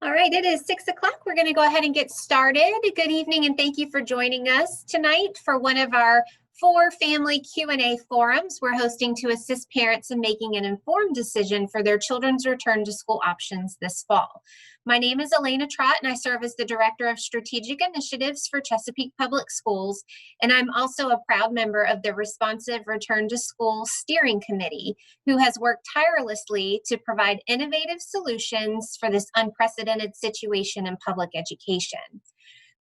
All right, it is 6 o'clock. We're going to go ahead and get started. Good evening, and thank you for joining us tonight for one of our 4 family Q&A forums we're hosting to assist parents in making an informed decision for their children's return to school options this fall. My name is Elena Trott, and I serve as the Director of Strategic Initiatives for Chesapeake Public Schools, and I'm also a proud member of the Responsive Return to School Steering Committee, who has worked tirelessly to provide innovative solutions for this unprecedented situation in public education.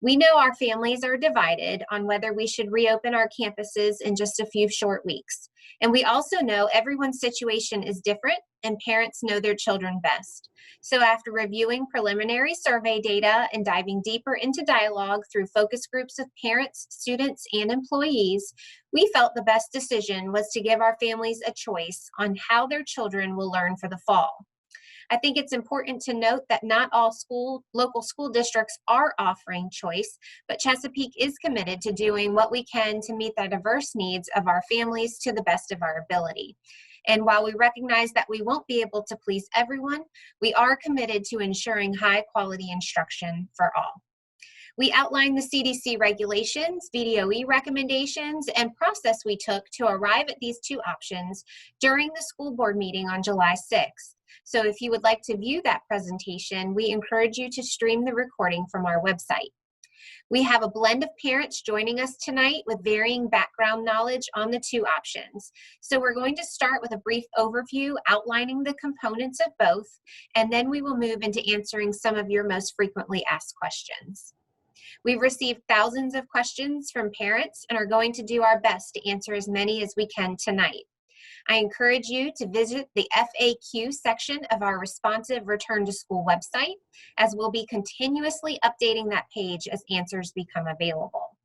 We know our families are divided on whether we should reopen our campuses in just a few short weeks. And we also know everyone's situation is different and parents know their children best. So after reviewing preliminary survey data and diving deeper into dialogue through focus groups of parents, students, and employees, we felt the best decision was to give our families a choice on how their children will learn for the fall. I think it's important to note that not all local school districts are offering choice, but Chesapeake is committed to doing what we can to meet the diverse needs of our families to the best of our ability. And while we recognize that we won't be able to please everyone, we are committed to ensuring high quality instruction for all. We outlined the CDC regulations, VDOE recommendations, and process we took to arrive at these 2 options during the school board meeting on July 6th. So if you would like to view that presentation, we encourage you to stream the recording from our website. We have a blend of parents joining us tonight with varying background knowledge on the 2 options. So we're going to start with a brief overview outlining the components of both, and then we will move into answering some of your most frequently asked questions. We've received thousands of questions from parents and are going to do our best to answer as many as we can tonight. I encourage you to visit the FAQ section of our Responsive Return to School website, as we'll be continuously updating that page as answers become available.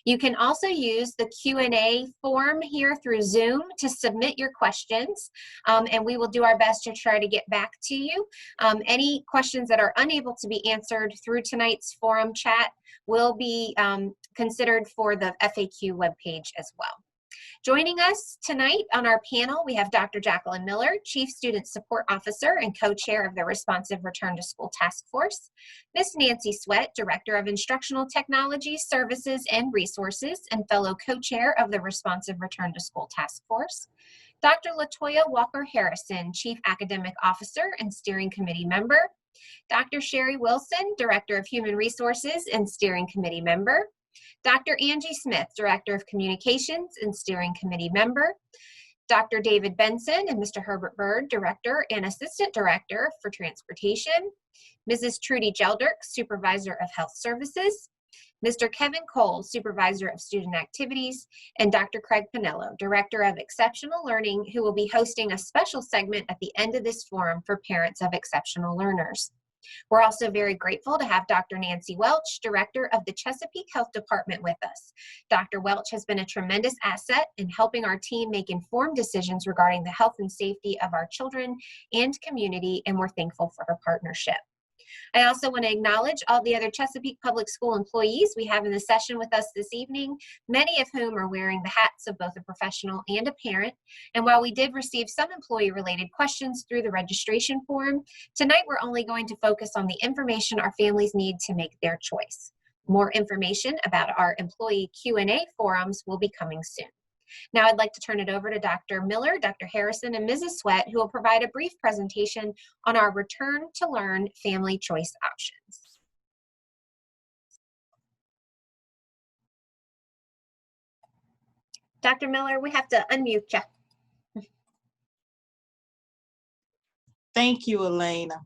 You can also use the Q&A form here through Zoom to submit your questions, and we will do our best to try to get back to you. Any questions that are unable to be answered through tonight's forum chat will be considered for the FAQ webpage as well. Joining us tonight on our panel, we have Dr. Jacqueline Miller, Chief Student Support Officer and Co-Chair of the Responsive Return to School Task Force, Ms. Nancy Sweat, Director of Instructional Technology, Services, and Resources, and fellow Co-Chair of the Responsive Return to School Task Force, Dr. Latoya Walker-Harrison, Chief Academic Officer and Steering Committee Member, Dr. Sherry Wilson, Director of Human Resources and Steering Committee Member, Dr. Angie Smith, Director of Communications and Steering Committee Member, Dr. David Benson and Mr. Herbert Bird, Director and Assistant Director for Transportation, Mrs. Trudy Gelderk, Supervisor of Health Services, Mr. Kevin Cole, Supervisor of Student Activities, and Dr. Craig Pinello, Director of Exceptional Learning, who will be hosting a special segment at the end of this forum for parents of exceptional learners. We're also very grateful to have Dr. Nancy Welch, Director of the Chesapeake Health Department, with us. Dr. Welch has been a tremendous asset in helping our team make informed decisions regarding the health and safety of our children and community, and we're thankful for her partnership. I also want to acknowledge all the other Chesapeake Public School employees we have in the session with us this evening, many of whom are wearing the hats of both a professional and a parent. And while we did receive some employee-related questions through the registration form, tonight we're only going to focus on the information our families need to make their choice. More information about our employee Q&A forums will be coming soon. Now I'd like to turn it over to Dr. Miller, Dr. Harrison, and Mrs. Sweat, who will provide a brief presentation on our Return to Learn family choice options. Dr. Miller, we have to unmute you. Thank you, Elena.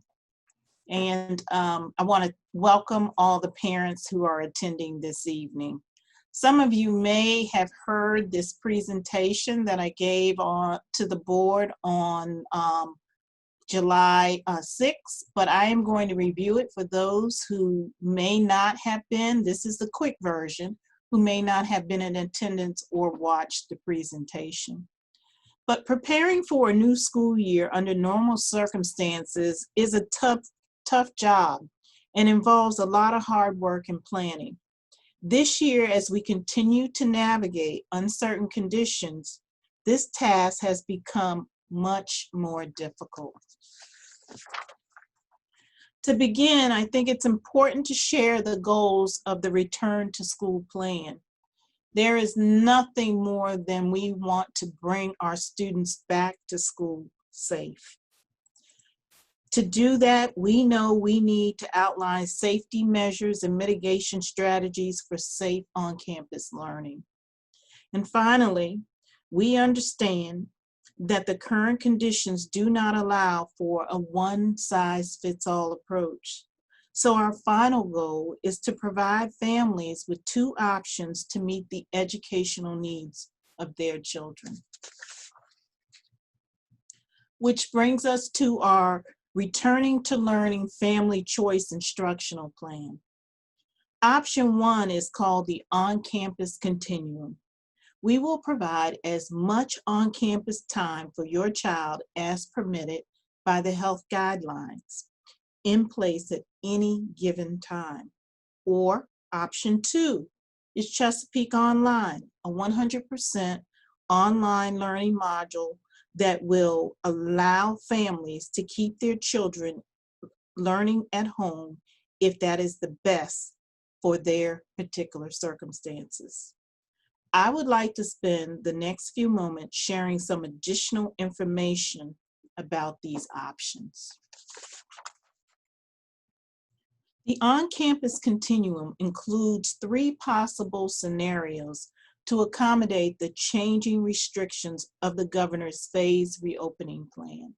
And I want to welcome all the parents who are attending this evening. Some of you may have heard this presentation that I gave to the board on July 6th, but I am going to review it for those who may not have been. This is the quick version, who may not have been in attendance or watched the presentation. But preparing for a new school year under normal circumstances is a tough job and involves a lot of hard work and planning. This year, as we continue to navigate uncertain conditions, this task has become much more difficult. To begin, I think it's important to share the goals of the Return to School plan. There is nothing more than we want to bring our students back to school safe. To do that, we know we need to outline safety measures and mitigation strategies for safe on-campus learning. And finally, we understand that the current conditions do not allow for a one-size-fits-all approach. So our final goal is to provide families with two options to meet the educational needs of their children. Which brings us to our Returning to Learning Family Choice Instructional Plan. Option 1 is called the On-Campus Continuum. We will provide as much on-campus time for your child as permitted by the health guidelines in place at any given time. Or option 2 is Chesapeake Online, a 100% online learning module that will allow families to keep their children learning at home if that is the best for their particular circumstances. I would like to spend the next few moments sharing some additional information about these options. The on-campus continuum includes 3 possible scenarios to accommodate the changing restrictions of the governor's phased reopening plan.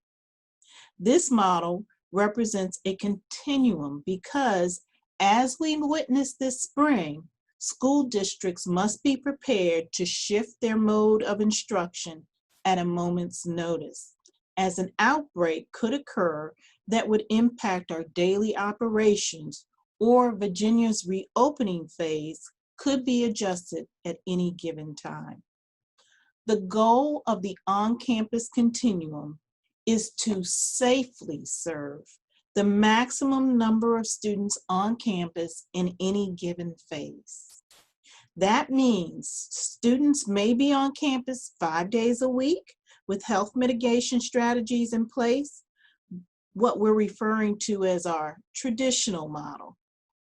This model represents a continuum because, as we witnessed this spring, school districts must be prepared to shift their mode of instruction at a moment's notice, as an outbreak could occur that would impact our daily operations, or Virginia's reopening phase could be adjusted at any given time. The goal of the on-campus continuum is to safely serve the maximum number of students on campus in any given phase. That means students may be on campus 5 days a week with health mitigation strategies in place, what we're referring to as our traditional model.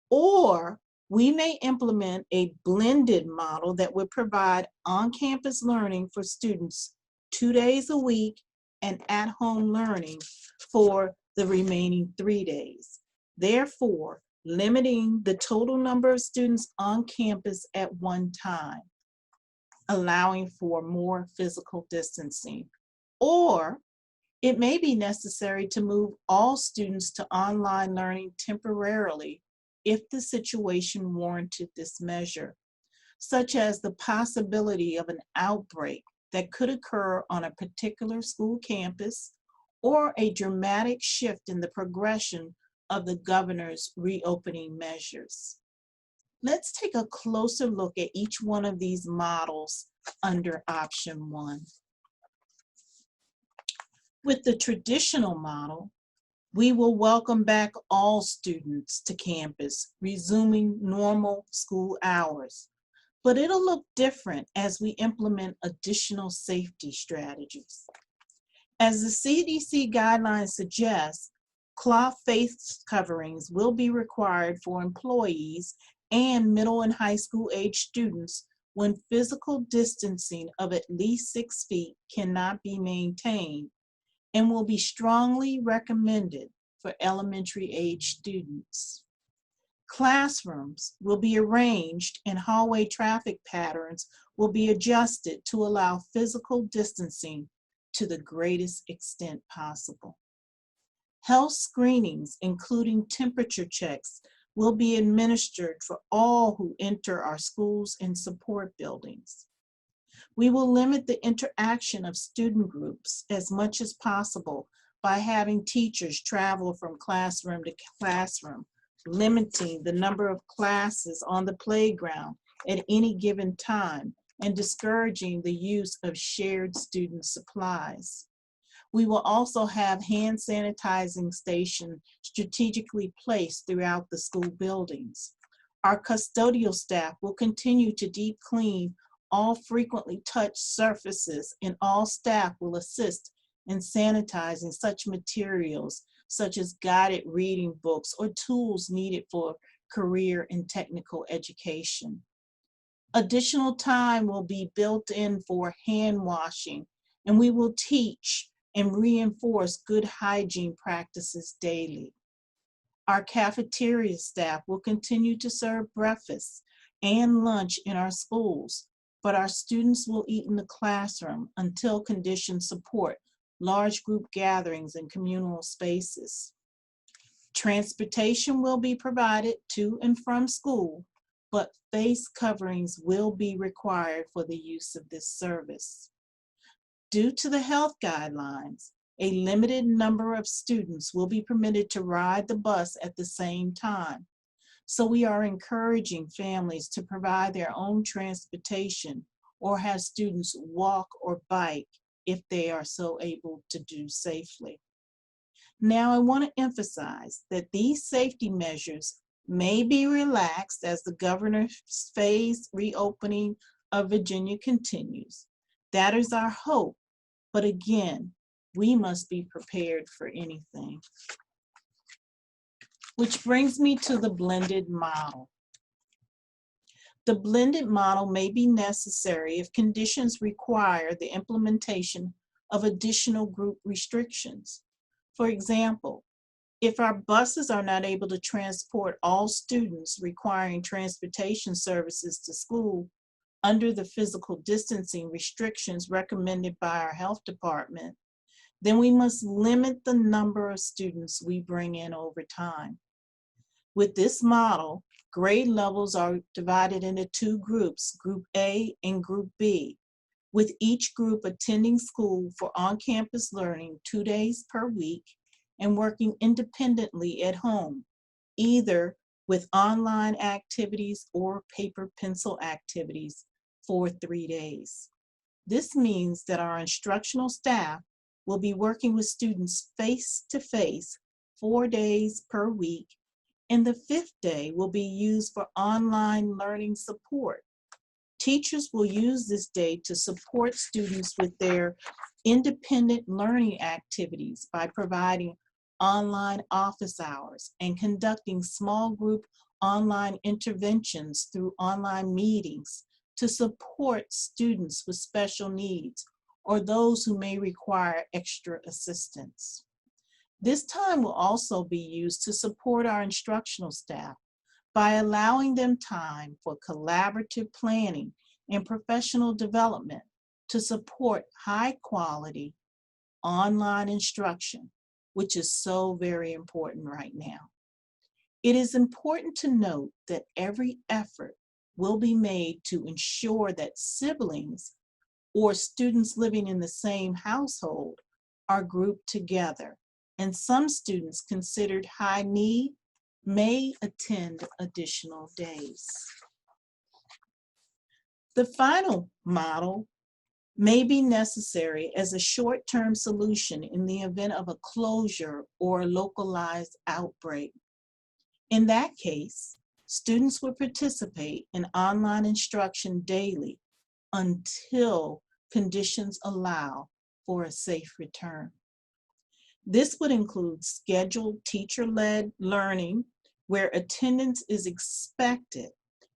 Or we may implement a blended model that would provide on-campus learning for students 2 days a week and at-home learning for the remaining 3 days. Therefore, limiting the total number of students on campus at one time, allowing for more physical distancing. Or it may be necessary to move all students to online learning temporarily if the situation warranted this measure, such as the possibility of an outbreak that could occur on a particular school campus, or a dramatic shift in the progression of the governor's reopening measures. Let's take a closer look at each one of these models under option 1. With the traditional model, we will welcome back all students to campus, resuming normal school hours. But it'll look different as we implement additional safety strategies. As the CDC guidelines suggest, cloth face coverings will be required for employees and middle and high school age students when physical distancing of at least 6 feet cannot be maintained, and will be strongly recommended for elementary age students. Classrooms will be arranged and hallway traffic patterns will be adjusted to allow physical distancing to the greatest extent possible. Health screenings, including temperature checks, will be administered for all who enter our schools and support buildings. We will limit the interaction of student groups as much as possible by having teachers travel from classroom to classroom, limiting the number of classes on the playground at any given time, and discouraging the use of shared student supplies. We will also have hand sanitizing stations strategically placed throughout the school buildings. Our custodial staff will continue to deep clean all frequently touched surfaces, and all staff will assist in sanitizing such materials such as guided reading books or tools needed for career and technical education. Additional time will be built in for hand washing, and we will teach and reinforce good hygiene practices daily. Our cafeteria staff will continue to serve breakfast and lunch in our schools, but our students will eat in the classroom until conditions support large group gatherings in communal spaces. Transportation will be provided to and from school, but face coverings will be required for the use of this service. Due to the health guidelines, a limited number of students will be permitted to ride the bus at the same time. So we are encouraging families to provide their own transportation or have students walk or bike if they are so able to do safely. Now I want to emphasize that these safety measures may be relaxed as the governor's phased reopening of Virginia continues. That is our hope, but again, we must be prepared for anything. Which brings me to the blended model. The blended model may be necessary if conditions require the implementation of additional group restrictions. For example, if our buses are not able to transport all students requiring transportation services to school under the physical distancing restrictions recommended by our health department, then we must limit the number of students we bring in over time. With this model, grade levels are divided into two groups, Group A and Group B, with each group attending school for on-campus learning 2 days per week and working independently at home, either with online activities or paper pencil activities for 3 days. This means that our instructional staff will be working with students face-to-face 4 days per week, and the 5th day will be used for online learning support. Teachers will use this day to support students with their independent learning activities by providing online office hours and conducting small group online interventions through online meetings to support students with special needs or those who may require extra assistance. This time will also be used to support our instructional staff by allowing them time for collaborative planning and professional development to support high quality online instruction, which is so very important right now. It is important to note that every effort will be made to ensure that siblings or students living in the same household are grouped together, and some students considered high need may attend additional days. The final model may be necessary as a short-term solution in the event of a closure or a localized outbreak. In that case, students will participate in online instruction daily until conditions allow for a safe return. This would include scheduled teacher-led learning where attendance is expected,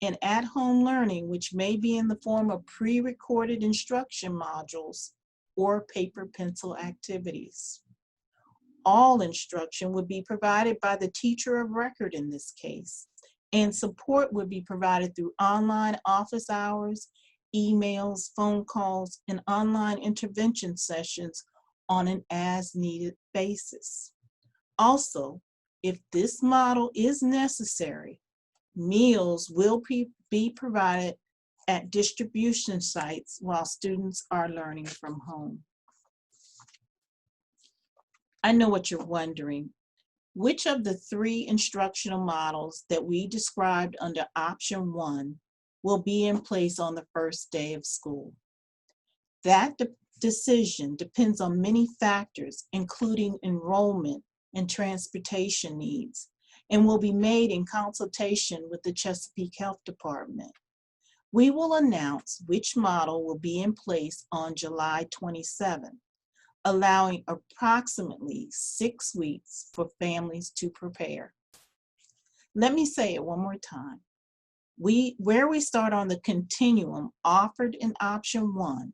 and at-home learning, which may be in the form of pre-recorded instruction modules or paper pencil activities. All instruction would be provided by the teacher of record in this case, and support would be provided through online office hours, emails, phone calls, and online intervention sessions on an as-needed basis. Also, if this model is necessary, meals will be provided at distribution sites while students are learning from home. I know what you're wondering. Which of the 3 instructional models that we described under option 1 will be in place on the first day of school? That decision depends on many factors, including enrollment and transportation needs, and will be made in consultation with the Chesapeake Health Department. We will announce which model will be in place on July 27th, allowing approximately 6 weeks for families to prepare. Let me say it one more time. Where we start on the continuum offered in option 1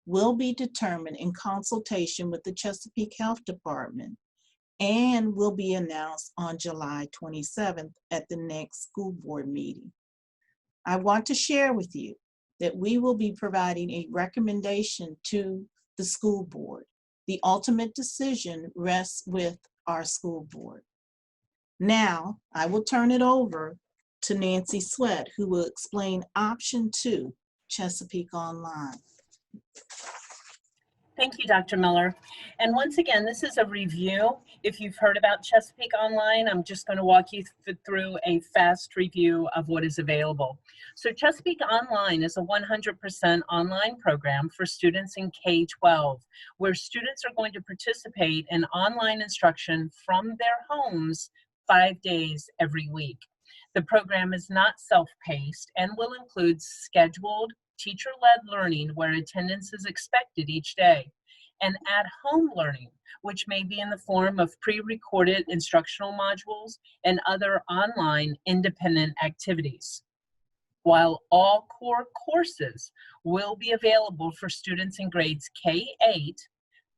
will be determined in consultation with the Chesapeake Health Department and will be announced on July 27th at the next school board meeting. I want to share with you that we will be providing a recommendation to the school board. The ultimate decision rests with our school board. Now, I will turn it over to Nancy Sweat, who will explain option 2, Chesapeake Online. Thank you, Dr. Miller. And once again, this is a review. If you've heard about Chesapeake Online, I'm just going to walk you through a fast review of what is available. So Chesapeake Online is a 100% online program for students in K-12, where students are going to participate in online instruction from their homes 5 days every week. The program is not self-paced and will include scheduled teacher-led learning where attendance is expected each day, and at-home learning, which may be in the form of pre-recorded instructional modules and other online independent activities. While all core courses will be available for students in grades K-8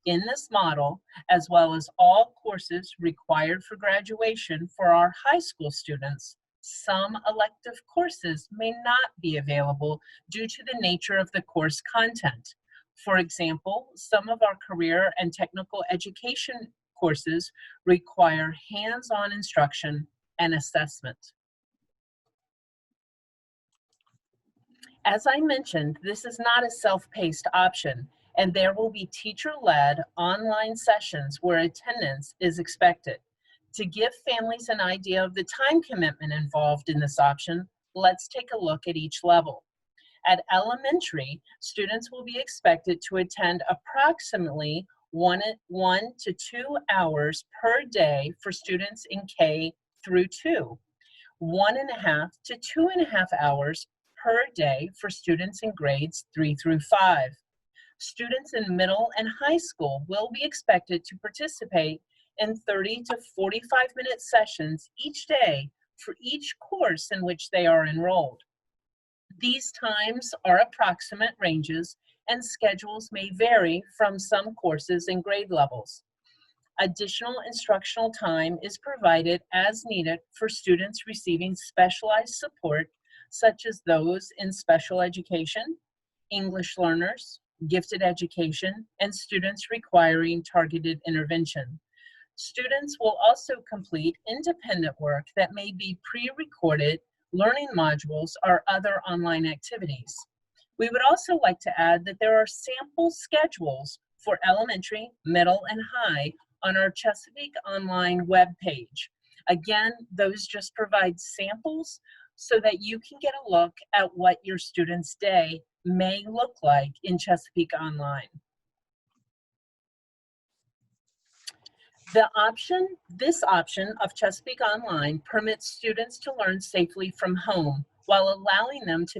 in this model, as well as all courses required for graduation for our high school students, some elective courses may not be available due to the nature of the course content. For example, some of our career and technical education courses require hands-on instruction and assessment. As I mentioned, this is not a self-paced option, and there will be teacher-led online sessions where attendance is expected. To give families an idea of the time commitment involved in this option, let's take a look at each level. At elementary, students will be expected to attend approximately 1 to 2 hours per day for students in K through 2, 1.5 to 2.5 hours per day for students in grades 3 through 5. Students in middle and high school will be expected to participate in 30 to 45-minute sessions each day for each course in which they are enrolled. These times are approximate ranges, and schedules may vary from some courses and grade levels. Additional instructional time is provided as needed for students receiving specialized support, such as those in special education, English learners, gifted education, and students requiring targeted intervention. Students will also complete independent work that may be pre-recorded learning modules or other online activities. We would also like to add that there are sample schedules for elementary, middle, and high on our Chesapeake Online webpage. Again, those just provide samples so that you can get a look at what your student's day may look like in Chesapeake Online. This option of Chesapeake Online permits students to learn safely from home while allowing them to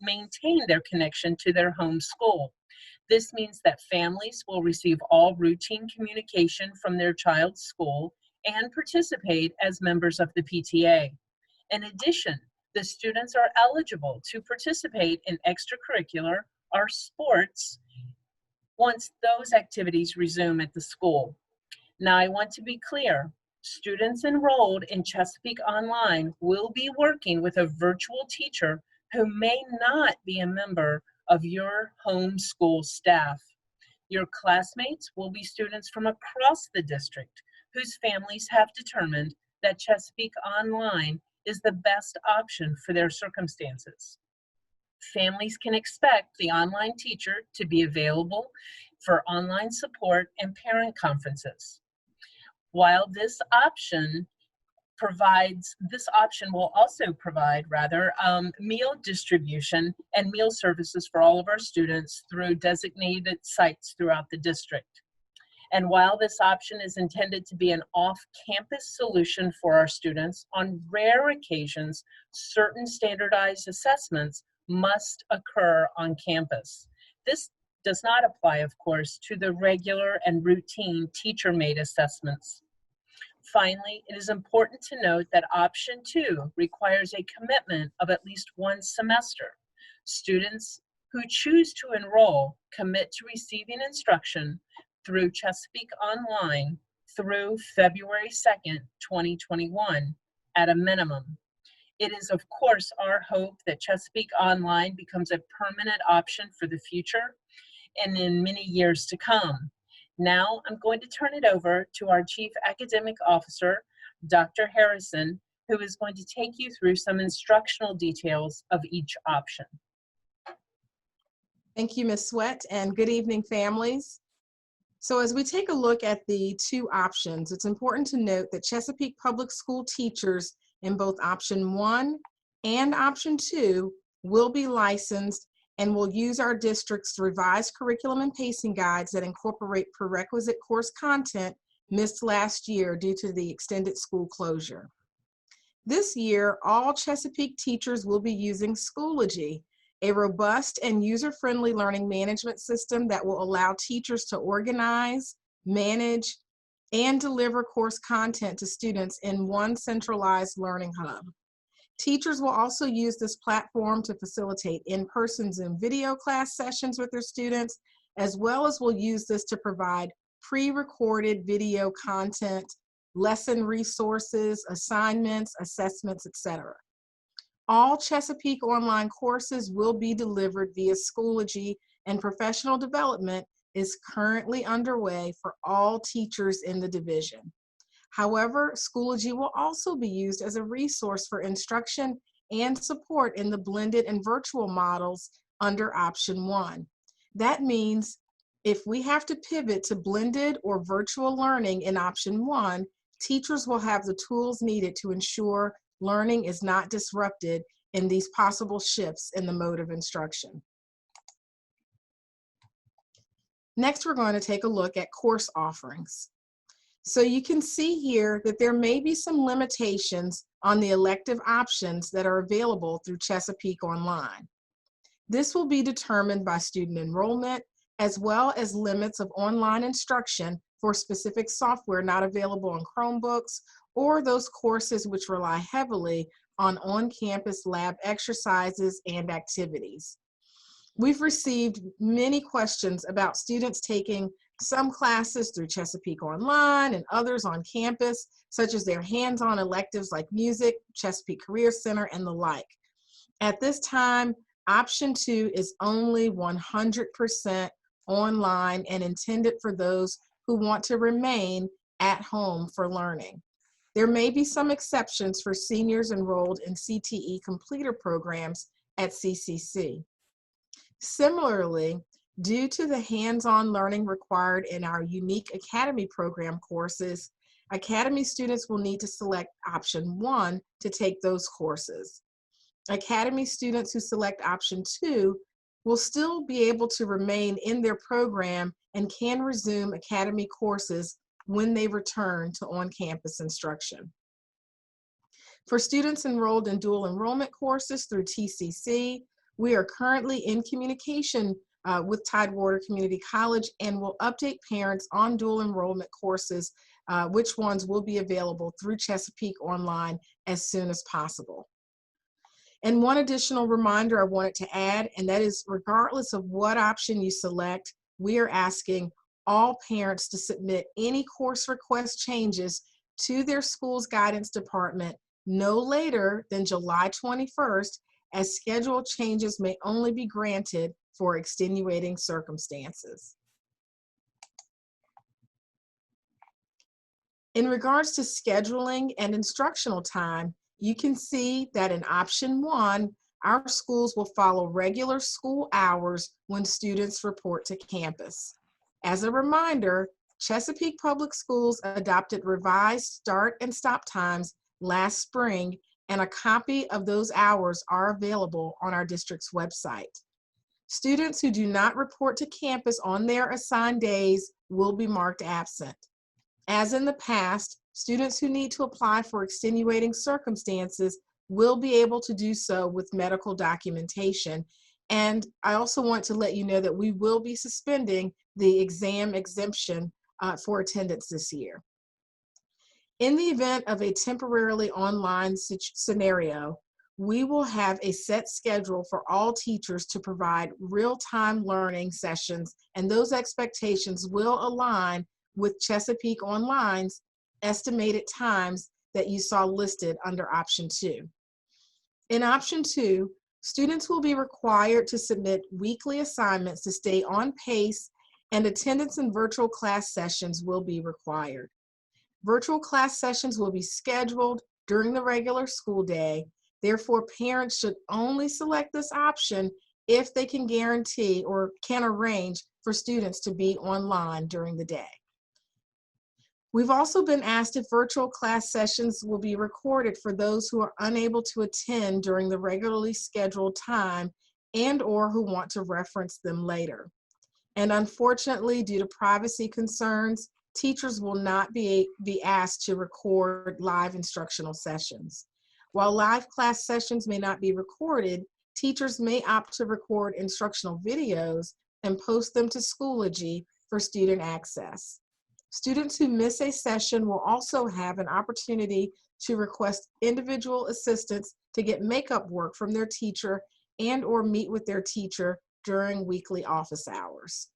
maintain their connection to their home school. This means that families will receive all routine communication from their child's school and participate as members of the PTA. In addition, the students are eligible to participate in extracurricular or sports once those activities resume at the school. Now, I want to be clear, students enrolled in Chesapeake Online will be working with a virtual teacher who may not be a member of your home school staff. Your classmates will be students from across the district whose families have determined that Chesapeake Online is the best option for their circumstances. Families can expect the online teacher to be available for online support and parent conferences. While this option will also provide meal distribution and meal services for all of our students through designated sites throughout the district. And while this option is intended to be an off-campus solution for our students, on rare occasions, certain standardized assessments must occur on campus. This does not apply, of course, to the regular and routine teacher-made assessments. Finally, it is important to note that option 2 requires a commitment of at least 1 semester. Students who choose to enroll commit to receiving instruction through Chesapeake Online through February 2nd, 2021 at a minimum. It is, of course, our hope that Chesapeake Online becomes a permanent option for the future and in many years to come. Now, I'm going to turn it over to our Chief Academic Officer, Dr. Harrison, who is going to take you through some instructional details of each option. Thank you, Ms. Sweat, and good evening, families. So as we take a look at the 2 options, it's important to note that Chesapeake Public School teachers in both option 1 and option 2 will be licensed and will use our district's revised curriculum and pacing guides that incorporate prerequisite course content missed last year due to the extended school closure. This year, all Chesapeake teachers will be using Schoology, a robust and user-friendly learning management system that will allow teachers to organize, manage, and deliver course content to students in one centralized learning hub. Teachers will also use this platform to facilitate in-person Zoom video class sessions with their students, as well as will use this to provide pre-recorded video content, lesson resources, assignments, assessments, etc. All Chesapeake Online courses will be delivered via Schoology, and professional development is currently underway for all teachers in the division. However, Schoology will also be used as a resource for instruction and support in the blended and virtual models under option 1. That means if we have to pivot to blended or virtual learning in option 1, teachers will have the tools needed to ensure learning is not disrupted in these possible shifts in the mode of instruction. Next, we're going to take a look at course offerings. So you can see here that there may be some limitations on the elective options that are available through Chesapeake Online. This will be determined by student enrollment, as well as limits of online instruction for specific software not available on Chromebooks, or those courses which rely heavily on on-campus lab exercises and activities. We've received many questions about students taking some classes through Chesapeake Online and others on campus, such as their hands-on electives like music, Chesapeake Career Center, and the like. At this time, option 2 is only 100% online and intended for those who want to remain at home for learning. There may be some exceptions for seniors enrolled in CTE completer programs at CCC. Similarly, due to the hands-on learning required in our unique Academy program courses, Academy students will need to select option 1 to take those courses. Academy students who select option 2 will still be able to remain in their program and can resume Academy courses when they return to on-campus instruction. For students enrolled in dual enrollment courses through TCC, we are currently in communication with Tidewater Community College and will update parents on dual enrollment courses, which ones will be available through Chesapeake Online as soon as possible. And one additional reminder I wanted to add, and that is regardless of what option you select, we are asking all parents to submit any course request changes to their school's guidance department no later than July 21st, as schedule changes may only be granted for extenuating circumstances. In regards to scheduling and instructional time, you can see that in option 1, our schools will follow regular school hours when students report to campus. As a reminder, Chesapeake Public Schools adopted revised start and stop times last spring, and a copy of those hours are available on our district's website. Students who do not report to campus on their assigned days will be marked absent. As in the past, students who need to apply for extenuating circumstances will be able to do so with medical documentation, And I also want to let you know that we will be suspending the exam exemption for attendance this year. In the event of a temporarily online scenario, we will have a set schedule for all teachers to provide real-time learning sessions, and those expectations will align with Chesapeake Online's estimated times that you saw listed under option 2. In option 2, students will be required to submit weekly assignments to stay on pace, and attendance in virtual class sessions will be required. Virtual class sessions will be scheduled during the regular school day. Therefore, parents should only select this option if they can guarantee or can arrange for students to be online during the day. We've also been asked if virtual class sessions will be recorded for those who are unable to attend during the regularly scheduled time and/or who want to reference them later. And unfortunately, due to privacy concerns, teachers will not be asked to record live instructional sessions. While live class sessions may not be recorded, teachers may opt to record instructional videos and post them to Schoology for student access. Students who miss a session will also have an opportunity to request individual assistance to get makeup work from their teacher and/or meet with their teacher during weekly office hours.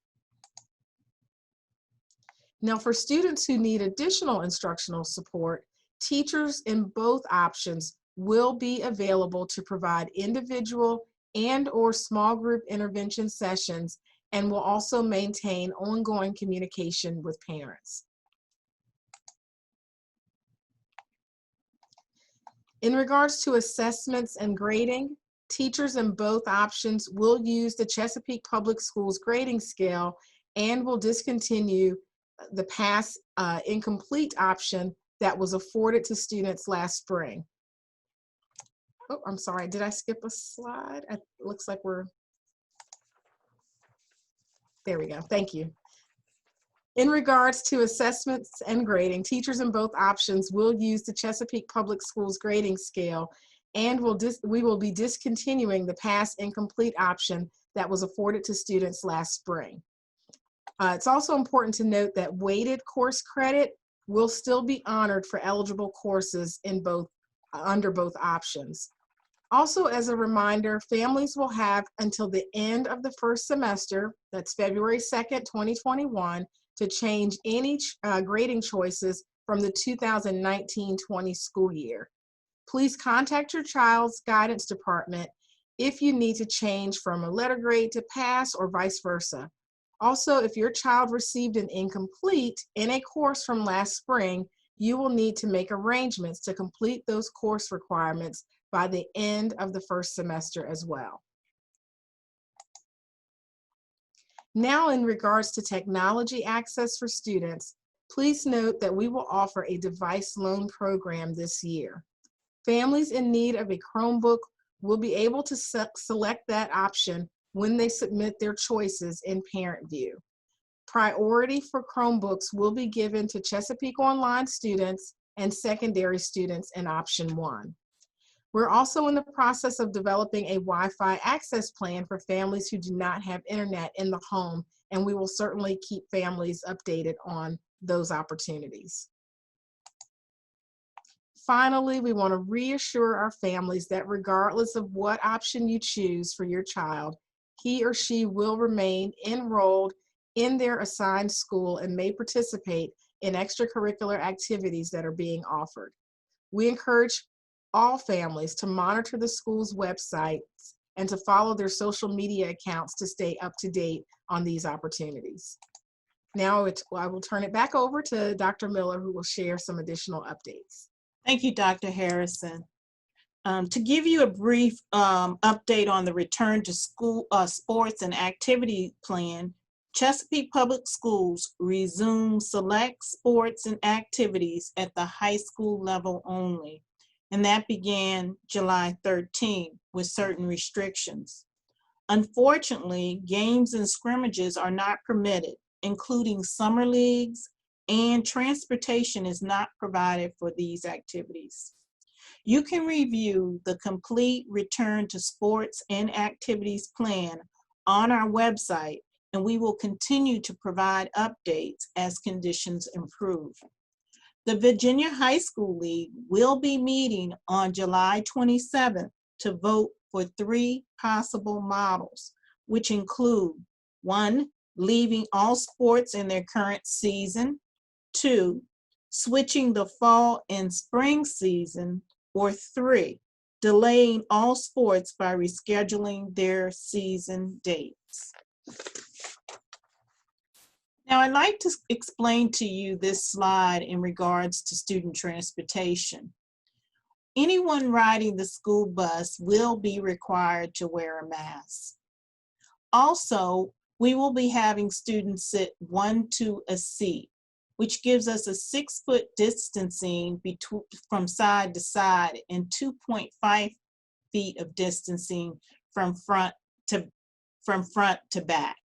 Now, for students who need additional instructional support, teachers in both options will be available to provide individual and/or small group intervention sessions and will also maintain ongoing communication with parents. In regards to assessments and grading, teachers in both options will use the Chesapeake Public Schools grading scale and will discontinue the pass incomplete option that was afforded to students last spring. Oh, I'm sorry, did I skip a slide? It looks like there we go, thank you. In regards to assessments and grading, teachers in both options will use the Chesapeake Public Schools grading scale and we will be discontinuing the pass incomplete option that was afforded to students last spring. It's also important to note that weighted course credit will still be honored for eligible courses in under both options. Also, as a reminder, families will have until the end of the first semester, that's February 2nd, 2021, to change any grading choices from the 2019-20 school year. Please contact your child's guidance department if you need to change from a letter grade to pass or vice versa. Also, if your child received an incomplete in a course from last spring, you will need to make arrangements to complete those course requirements by the end of the first semester as well. Now, in regards to technology access for students, please note that we will offer a device loan program this year. Families in need of a Chromebook will be able to select that option when they submit their choices in Parent View. Priority for Chromebooks will be given to Chesapeake Online students and secondary students in option 1. We're also in the process of developing a Wi-Fi access plan for families who do not have internet in the home, and we will certainly keep families updated on those opportunities. Finally, we want to reassure our families that regardless of what option you choose for your child, he or she will remain enrolled in their assigned school and may participate in extracurricular activities that are being offered. We encourage all families to monitor the school's websites and to follow their social media accounts to stay up to date on these opportunities. Now I will turn it back over to Dr. Miller, who will share some additional updates. Thank you, Dr. Harrison. To give you a brief update on the return to school sports and activity plan, Chesapeake Public Schools resumed select sports and activities at the high school level only, and that began July 13 with certain restrictions. Unfortunately, games and scrimmages are not permitted, including summer leagues, and transportation is not provided for these activities. You can review the complete return to sports and activities plan on our website, and we will continue to provide updates as conditions improve. The Virginia High School League will be meeting on July 27th to vote for 3 possible models, which include 1, leaving all sports in their current season, 2, switching the fall and spring season, or 3, delaying all sports by rescheduling their season dates. Now, I'd like to explain to you this slide in regards to student transportation. Anyone riding the school bus will be required to wear a mask. Also, we will be having students sit 1 to a seat, which gives us a 6-foot distancing from side to side and 2.5 feet of distancing from front to back.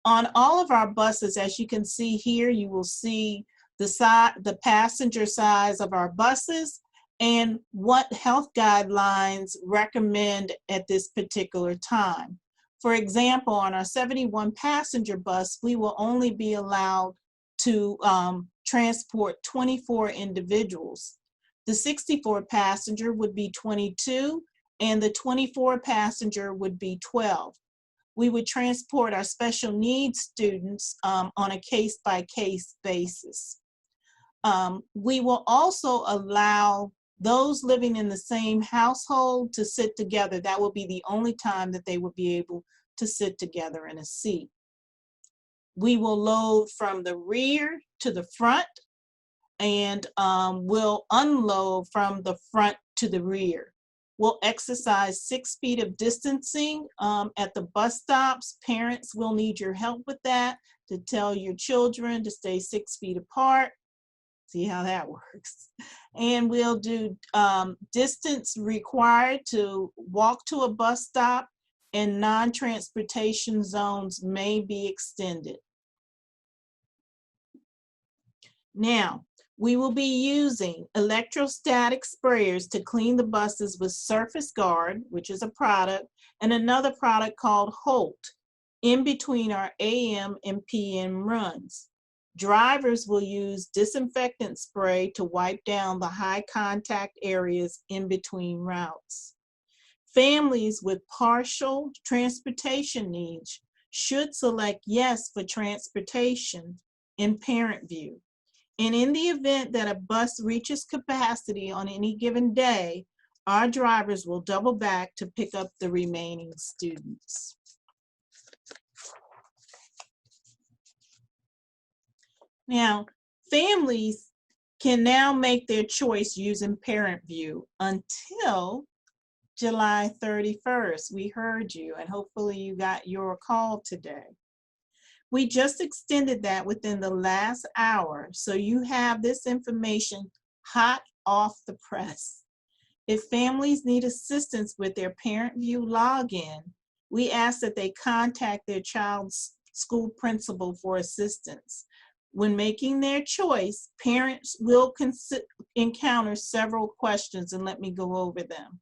On all of our buses, as you can see here, you will see the passenger size of our buses and what health guidelines recommend at this particular time. For example, on our 71 passenger bus, we will only be allowed to transport 24 individuals. The 64 passenger would be 22, and the 24 passenger would be 12. We would transport our special needs students on a case-by-case basis. We will also allow those living in the same household to sit together. That will be the only time that they will be able to sit together in a seat. We will load from the rear to the front, and we'll unload from the front to the rear. We'll exercise 6 feet of distancing at the bus stops. Parents will need your help with that, to tell your children to stay 6 feet apart. See how that works. And we'll do distance required to walk to a bus stop, and non-transportation zones may be extended. Now, we will be using electrostatic sprayers to clean the buses with Surface Guard, which is a product, and another product called Holt, in between our AM and PM runs. Drivers will use disinfectant spray to wipe down the high contact areas in between routes. Families with partial transportation needs should select yes for transportation in parent view. And in the event that a bus reaches capacity on any given day, our drivers will double back to pick up the remaining students. Now, families can now make their choice using parent view until July 31st. We heard you, and hopefully you got your call today. We just extended that within the last hour, so you have this information hot off the press. If families need assistance with their parent view login, we ask that they contact their child's school principal for assistance. When making their choice, parents will encounter several questions, and let me go over them.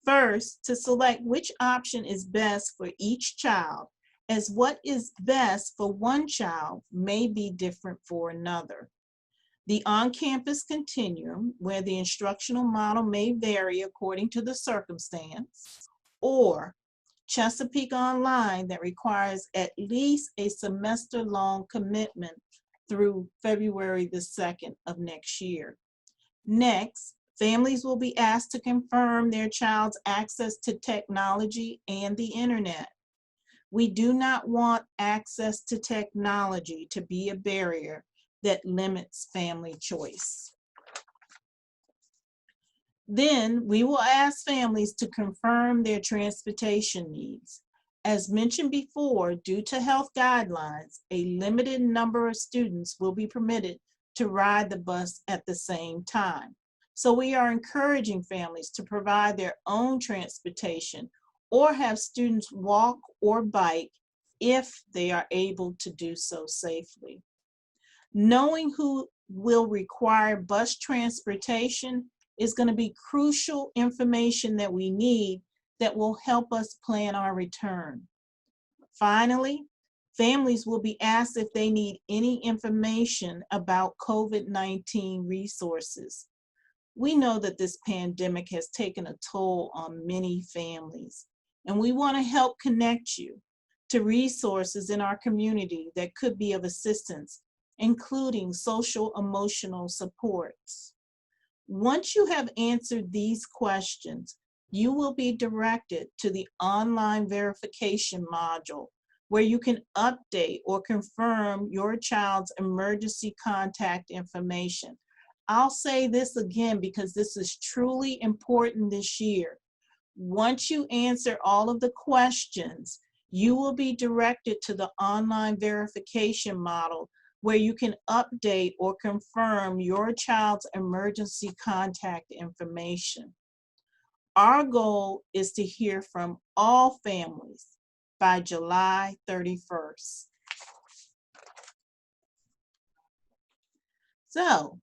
First, to select which option is best for each child, as what is best for one child may be different for another. The on-campus continuum, where the instructional model may vary according to the circumstance, or Chesapeake Online, that requires at least a semester-long commitment through February the 2nd of next year. Next, families will be asked to confirm their child's access to technology and the internet. We do not want access to technology to be a barrier that limits family choice. Then we will ask families to confirm their transportation needs. As mentioned before, due to health guidelines, a limited number of students will be permitted to ride the bus at the same time. So we are encouraging families to provide their own transportation or have students walk or bike if they are able to do so safely. Knowing who will require bus transportation is going to be crucial information that we need that will help us plan our return. Finally, families will be asked if they need any information about COVID-19 resources. We know that this pandemic has taken a toll on many families, and we want to help connect you to resources in our community that could be of assistance, including social emotional supports. Once you have answered these questions, you will be directed to the online verification module where you can update or confirm your child's emergency contact information. I'll say this again because this is truly important this year. Once you answer all of the questions, you will be directed to the online verification model where you can update or confirm your child's emergency contact information. Our goal is to hear from all families by July 31st. So,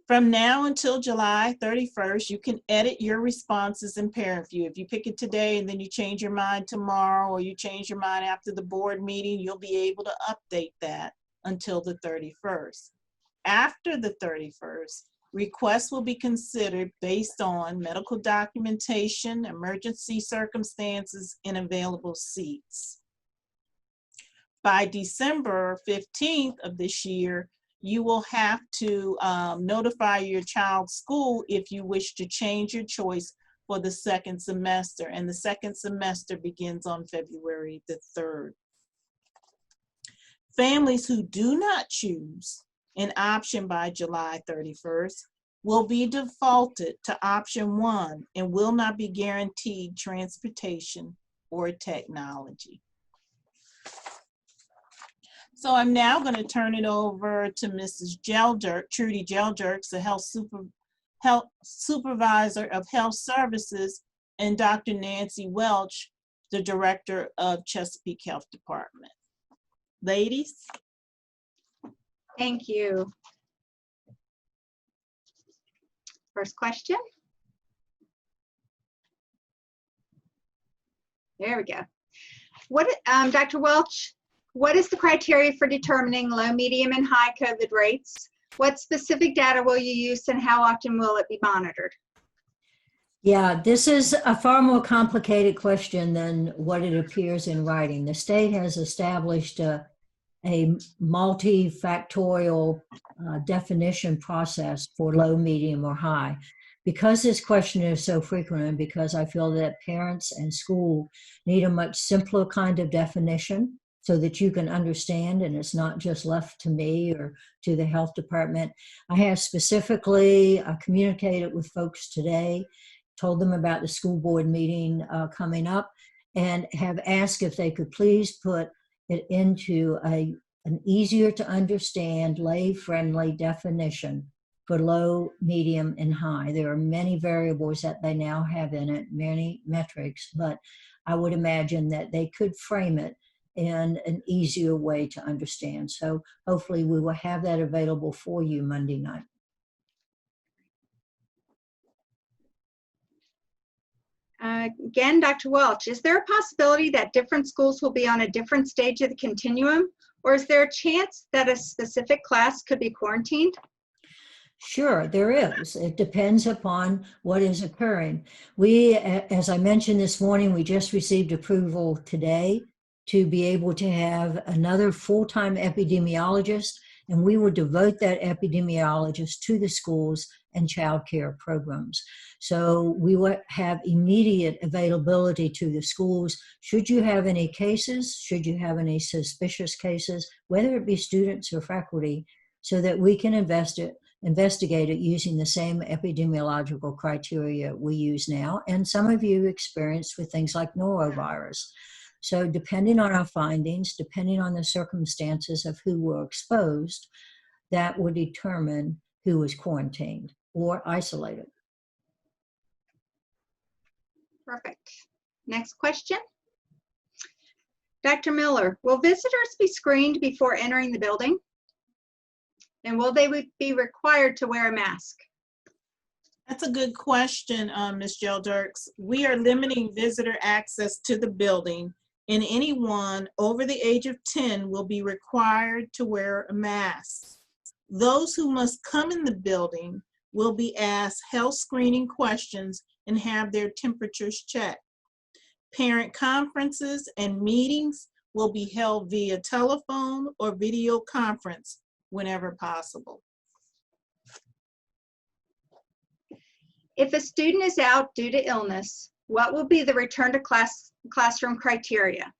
from now until July 31st, you can edit your responses in ParentView. If you pick it today and then you change your mind tomorrow, or you change your mind after the board meeting, you'll be able to update that until the 31st. After the 31st, requests will be considered based on medical documentation, emergency circumstances, and available seats. By December 15th of this year, you will have to notify your child's school if you wish to change your choice for the second semester, and the second semester begins on February the 3rd. Families who do not choose an option by July 31st will be defaulted to option 1 and will not be guaranteed transportation or technology. So I'm now going to turn it over to Mrs. Trudy Gelderks, the health supervisor of health services, and Dr. Nancy Welch, the director of Chesapeake Health Department. Ladies. Thank you. First question. There we go. Dr. Welch, what is the criteria for determining low, medium, and high COVID rates? What specific data will you use and how often will it be monitored? Yeah, this is a far more complicated question than what it appears in writing. The state has established a multifactorial definition process for low, medium, or high. Because this question is so frequent, and because I feel that parents and school need a much simpler kind of definition so that you can understand and it's not just left to me or to the health department, I have specifically communicated with folks today, told them about the school board meeting coming up, and have asked if they could please put it into an easier to understand, lay-friendly definition for low, medium, and high. There are many variables that they now have in it, many metrics, but I would imagine that they could frame it in an easier way to understand. So hopefully we will have that available for you Monday night. Again, Dr. Welch, is there a possibility that different schools will be on a different stage of the continuum, or is there a chance that a specific class could be quarantined? Sure, there is. It depends upon what is occurring. We, as I mentioned this morning, we just received approval today to be able to have another full-time epidemiologist, and we will devote that epidemiologist to the schools and child care programs. So we will have immediate availability to the schools. Should you have any cases, should you have any suspicious cases, whether it be students or faculty, so that we can investigate it using the same epidemiological criteria we use now. And some of you experienced with things like norovirus. So depending on our findings, depending on the circumstances of who were exposed, that would determine who was quarantined or isolated. Perfect. Next question. Dr. Miller, will visitors be screened before entering the building? And will they be required to wear a mask? That's a good question, Ms. Gelderks. We are limiting visitor access to the building, and anyone over the age of 10 will be required to wear a mask. Those who must come in the building will be asked health screening questions and have their temperatures checked. Parent conferences and meetings will be held via telephone or video conference whenever possible. If a student is out due to illness, what will be the return to classroom criteria?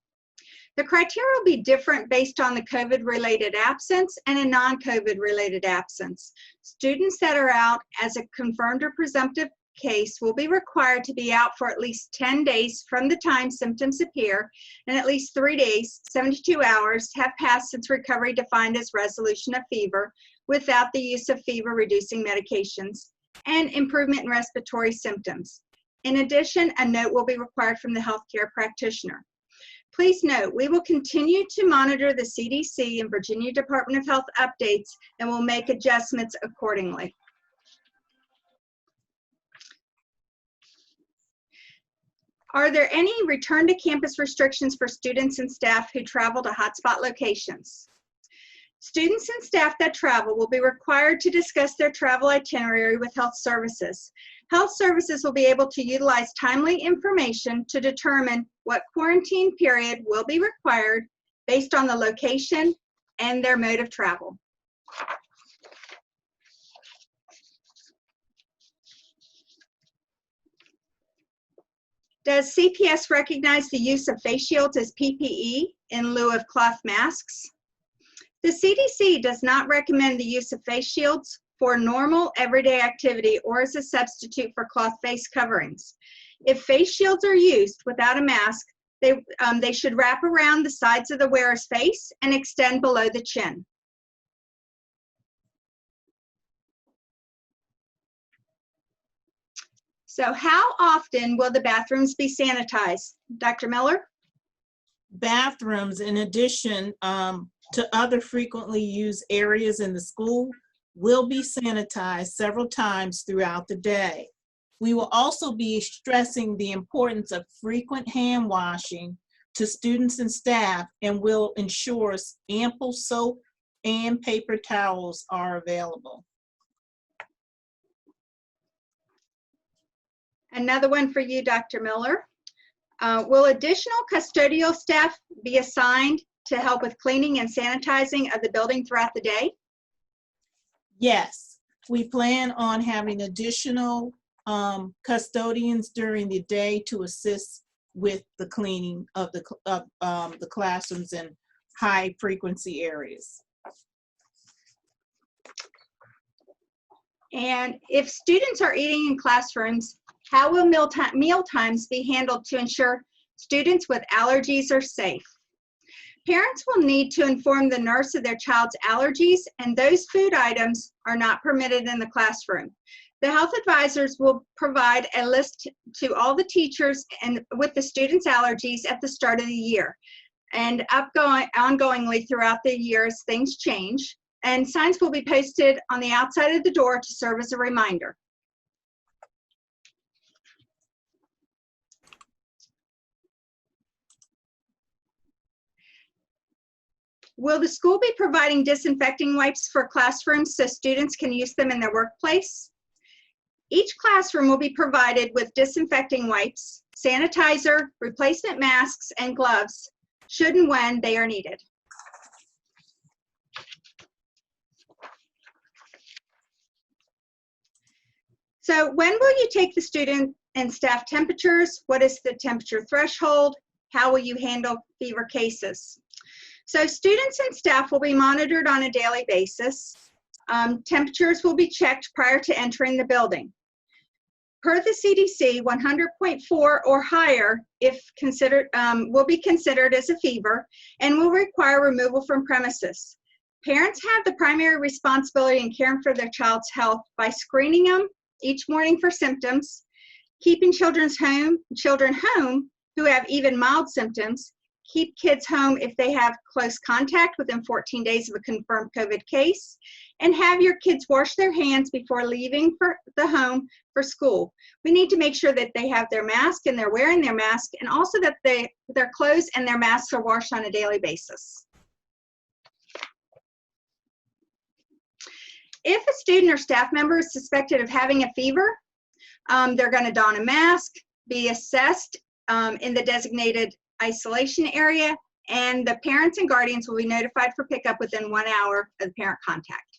The criteria will be different based on the COVID-related absence and a non-COVID-related absence. Students that are out as a confirmed or presumptive case will be required to be out for at least 10 days from the time symptoms appear, and at least 3 days, 72 hours, have passed since recovery defined as resolution of fever without the use of fever-reducing medications, and improvement in respiratory symptoms. In addition, a note will be required from the healthcare practitioner. Please note, we will continue to monitor the CDC and Virginia Department of Health updates and will make adjustments accordingly. Are there any return to campus restrictions for students and staff who travel to hotspot locations? Students and staff that travel will be required to discuss their travel itinerary with health services. Health services will be able to utilize timely information to determine what quarantine period will be required based on the location and their mode of travel. Does CPS recognize the use of face shields as PPE in lieu of cloth masks? The CDC does not recommend the use of face shields for normal everyday activity or as a substitute for cloth face coverings. If face shields are used without a mask, they should wrap around the sides of the wearer's face and extend below the chin. So how often will the bathrooms be sanitized? Dr. Miller? Bathrooms, in addition to other frequently used areas in the school, will be sanitized several times throughout the day. We will also be stressing the importance of frequent hand washing to students and staff, and will ensure ample soap and paper towels are available. Another one for you, Dr. Miller. Will additional custodial staff be assigned to help with cleaning and sanitizing of the building throughout the day? Yes, we plan on having additional custodians during the day to assist with the cleaning of the classrooms in high frequency areas. And if students are eating in classrooms, how will meal times be handled to ensure students with allergies are safe? Parents will need to inform the nurse of their child's allergies, and those food items are not permitted in the classroom. The health advisors will provide a list to all the teachers and with the students' allergies at the start of the year, and ongoingly throughout the year as things change. And signs will be posted on the outside of the door to serve as a reminder. Will the school be providing disinfecting wipes for classrooms so students can use them in their workplace? Each classroom will be provided with disinfecting wipes, sanitizer, replacement masks, and gloves, should and when they are needed. So when will you take the student and staff temperatures? What is the temperature threshold? How will you handle fever cases? So students and staff will be monitored on a daily basis. Temperatures will be checked prior to entering the building. Per the CDC, 100.4 or higher if considered, will be considered as a fever and will require removal from premises. Parents have the primary responsibility in caring for their child's health by screening them each morning for symptoms, keeping children home who have even mild symptoms, Keep kids home if they have close contact within 14 days of a confirmed COVID case. And have your kids wash their hands before leaving for the home for school. We need to make sure that they have their mask and they're wearing their mask, and also that their clothes and their masks are washed on a daily basis. If a student or staff member is suspected of having a fever, they're going to don a mask, be assessed in the designated isolation area, and the parents and guardians will be notified for pickup within 1 hour of the parent contact.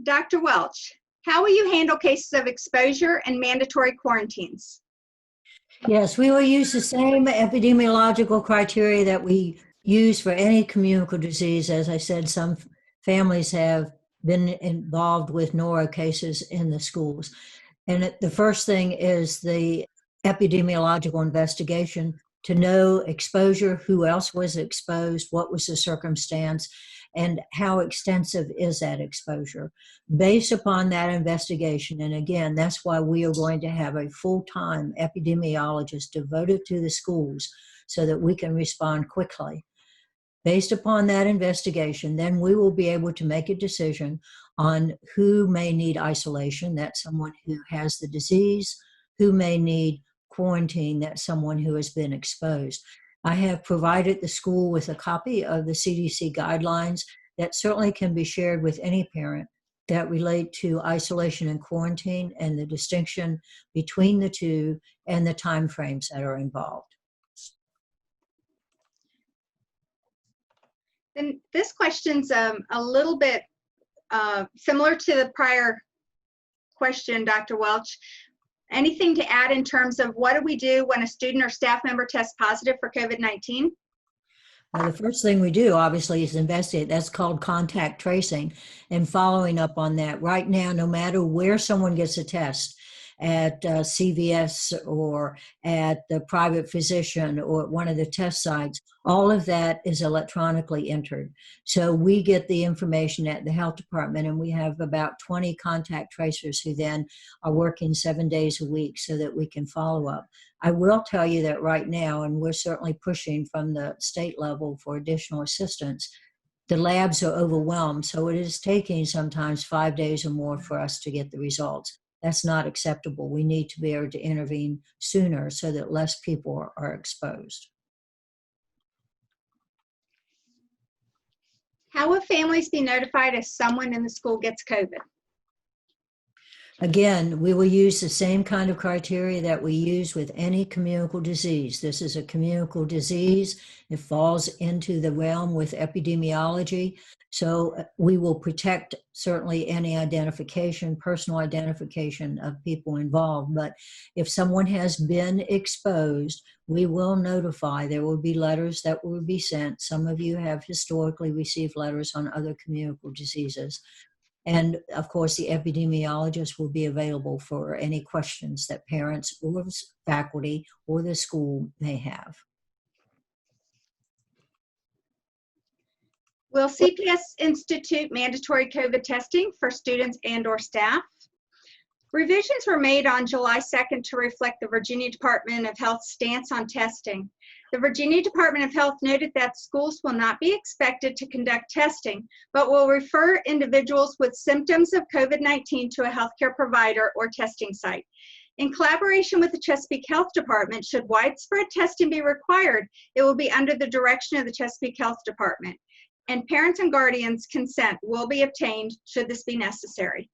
Dr. Welch, how will you handle cases of exposure and mandatory quarantines? Yes, we will use the same epidemiological criteria that we use for any communicable disease. As I said, some families have been involved with noro cases in the schools. And the first thing is the epidemiological investigation to know exposure, who else was exposed, what was the circumstance, and how extensive is that exposure. Based upon that investigation, and again, that's why we are going to have a full-time epidemiologist devoted to the schools so that we can respond quickly. Based upon that investigation, then we will be able to make a decision on who may need isolation, that's someone who has the disease, who may need quarantine, that's someone who has been exposed. I have provided the school with a copy of the CDC guidelines that certainly can be shared with any parent that relate to isolation and quarantine and the distinction between the two and the timeframes that are involved. Then this question's a little bit similar to the prior question, Dr. Welch. Anything to add in terms of what do we do when a student or staff member tests positive for COVID-19? Well, the first thing we do, obviously, is investigate. That's called contact tracing and following up on that. Right now, no matter where someone gets a test, at CVS or at the private physician or at one of the test sites, all of that is electronically entered. So we get the information at the health department, and we have about 20 contact tracers who then are working 7 days a week so that we can follow up. I will tell you that right now, and we're certainly pushing from the state level for additional assistance, the labs are overwhelmed, so it is taking sometimes 5 days or more for us to get the results. That's not acceptable. We need to be able to intervene sooner so that less people are exposed. How will families be notified if someone in the school gets COVID? Again, we will use the same kind of criteria that we use with any communicable disease. This is a communicable disease. It falls into the realm with epidemiology. So we will protect certainly any identification, personal identification of people involved. But if someone has been exposed, we will notify. There will be letters that will be sent. Some of you have historically received letters on other communicable diseases. And of course, the epidemiologist will be available for any questions that parents or faculty or the school may have. Will CPS institute mandatory COVID testing for students and/or staff? Revisions were made on July 2nd to reflect the Virginia Department of Health's stance on testing. The Virginia Department of Health noted that schools will not be expected to conduct testing, but will refer individuals with symptoms of COVID-19 to a healthcare provider or testing site. In collaboration with the Chesapeake Health Department, should widespread testing be required, it will be under the direction of the Chesapeake Health Department, and parents and guardians' consent will be obtained should this be necessary.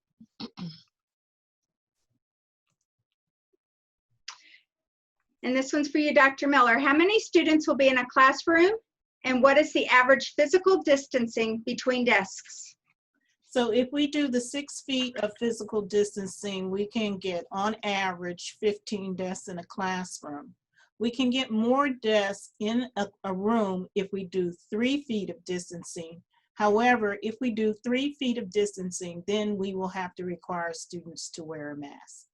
And this one's for you, Dr. Miller. How many students will be in a classroom, and what is the average physical distancing between desks? So if we do the 6 feet of physical distancing, we can get on average 15 desks in a classroom. We can get more desks in a room if we do 3 feet of distancing. However, if we do 3 feet of distancing, then we will have to require students to wear a mask.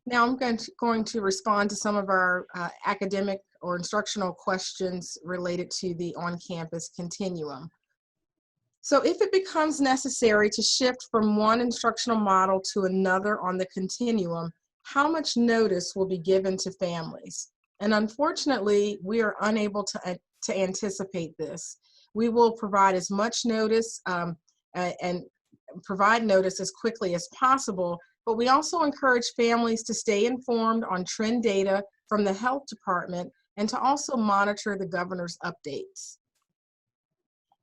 Now I'm going to respond to some of our academic or instructional questions related to the on-campus continuum. So if it becomes necessary to shift from one instructional model to another on the continuum, how much notice will be given to families? And unfortunately, we are unable to anticipate this. We will provide as much notice and provide notice as quickly as possible, but we also encourage families to stay informed on trend data from the health department and to also monitor the governor's updates.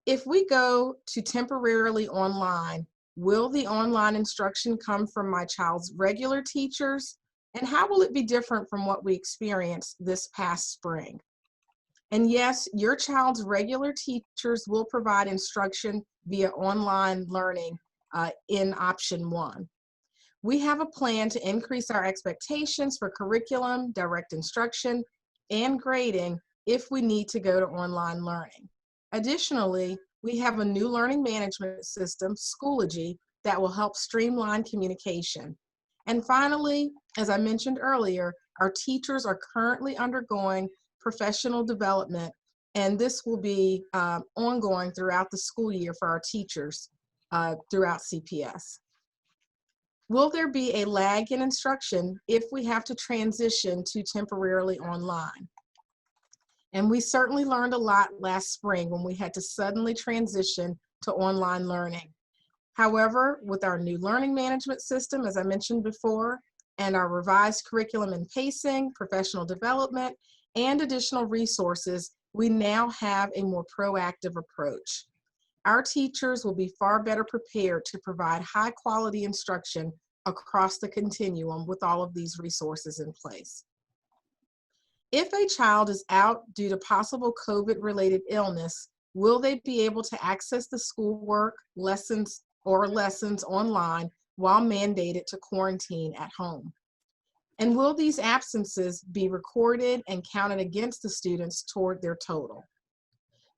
If we go to temporarily online, will the online instruction come from my child's regular teachers? And how will it be different from what we experienced this past spring? And yes, your child's regular teachers will provide instruction via online learning in option 1. We have a plan to increase our expectations for curriculum, direct instruction, and grading if we need to go to online learning. Additionally, we have a new learning management system, Schoology, that will help streamline communication. And finally, as I mentioned earlier, our teachers are currently undergoing professional development, and this will be ongoing throughout the school year for our teachers throughout CPS. Will there be a lag in instruction if we have to transition to temporarily online? And we certainly learned a lot last spring when we had to suddenly transition to online learning. However, with our new learning management system, as I mentioned before, and our revised curriculum and pacing, professional development, and additional resources, we now have a more proactive approach. Our teachers will be far better prepared to provide high quality instruction across the continuum with all of these resources in place. If a child is out due to possible COVID-related illness, will they be able to access the schoolwork, lessons online while mandated to quarantine at home? And will these absences be recorded and counted against the students toward their total?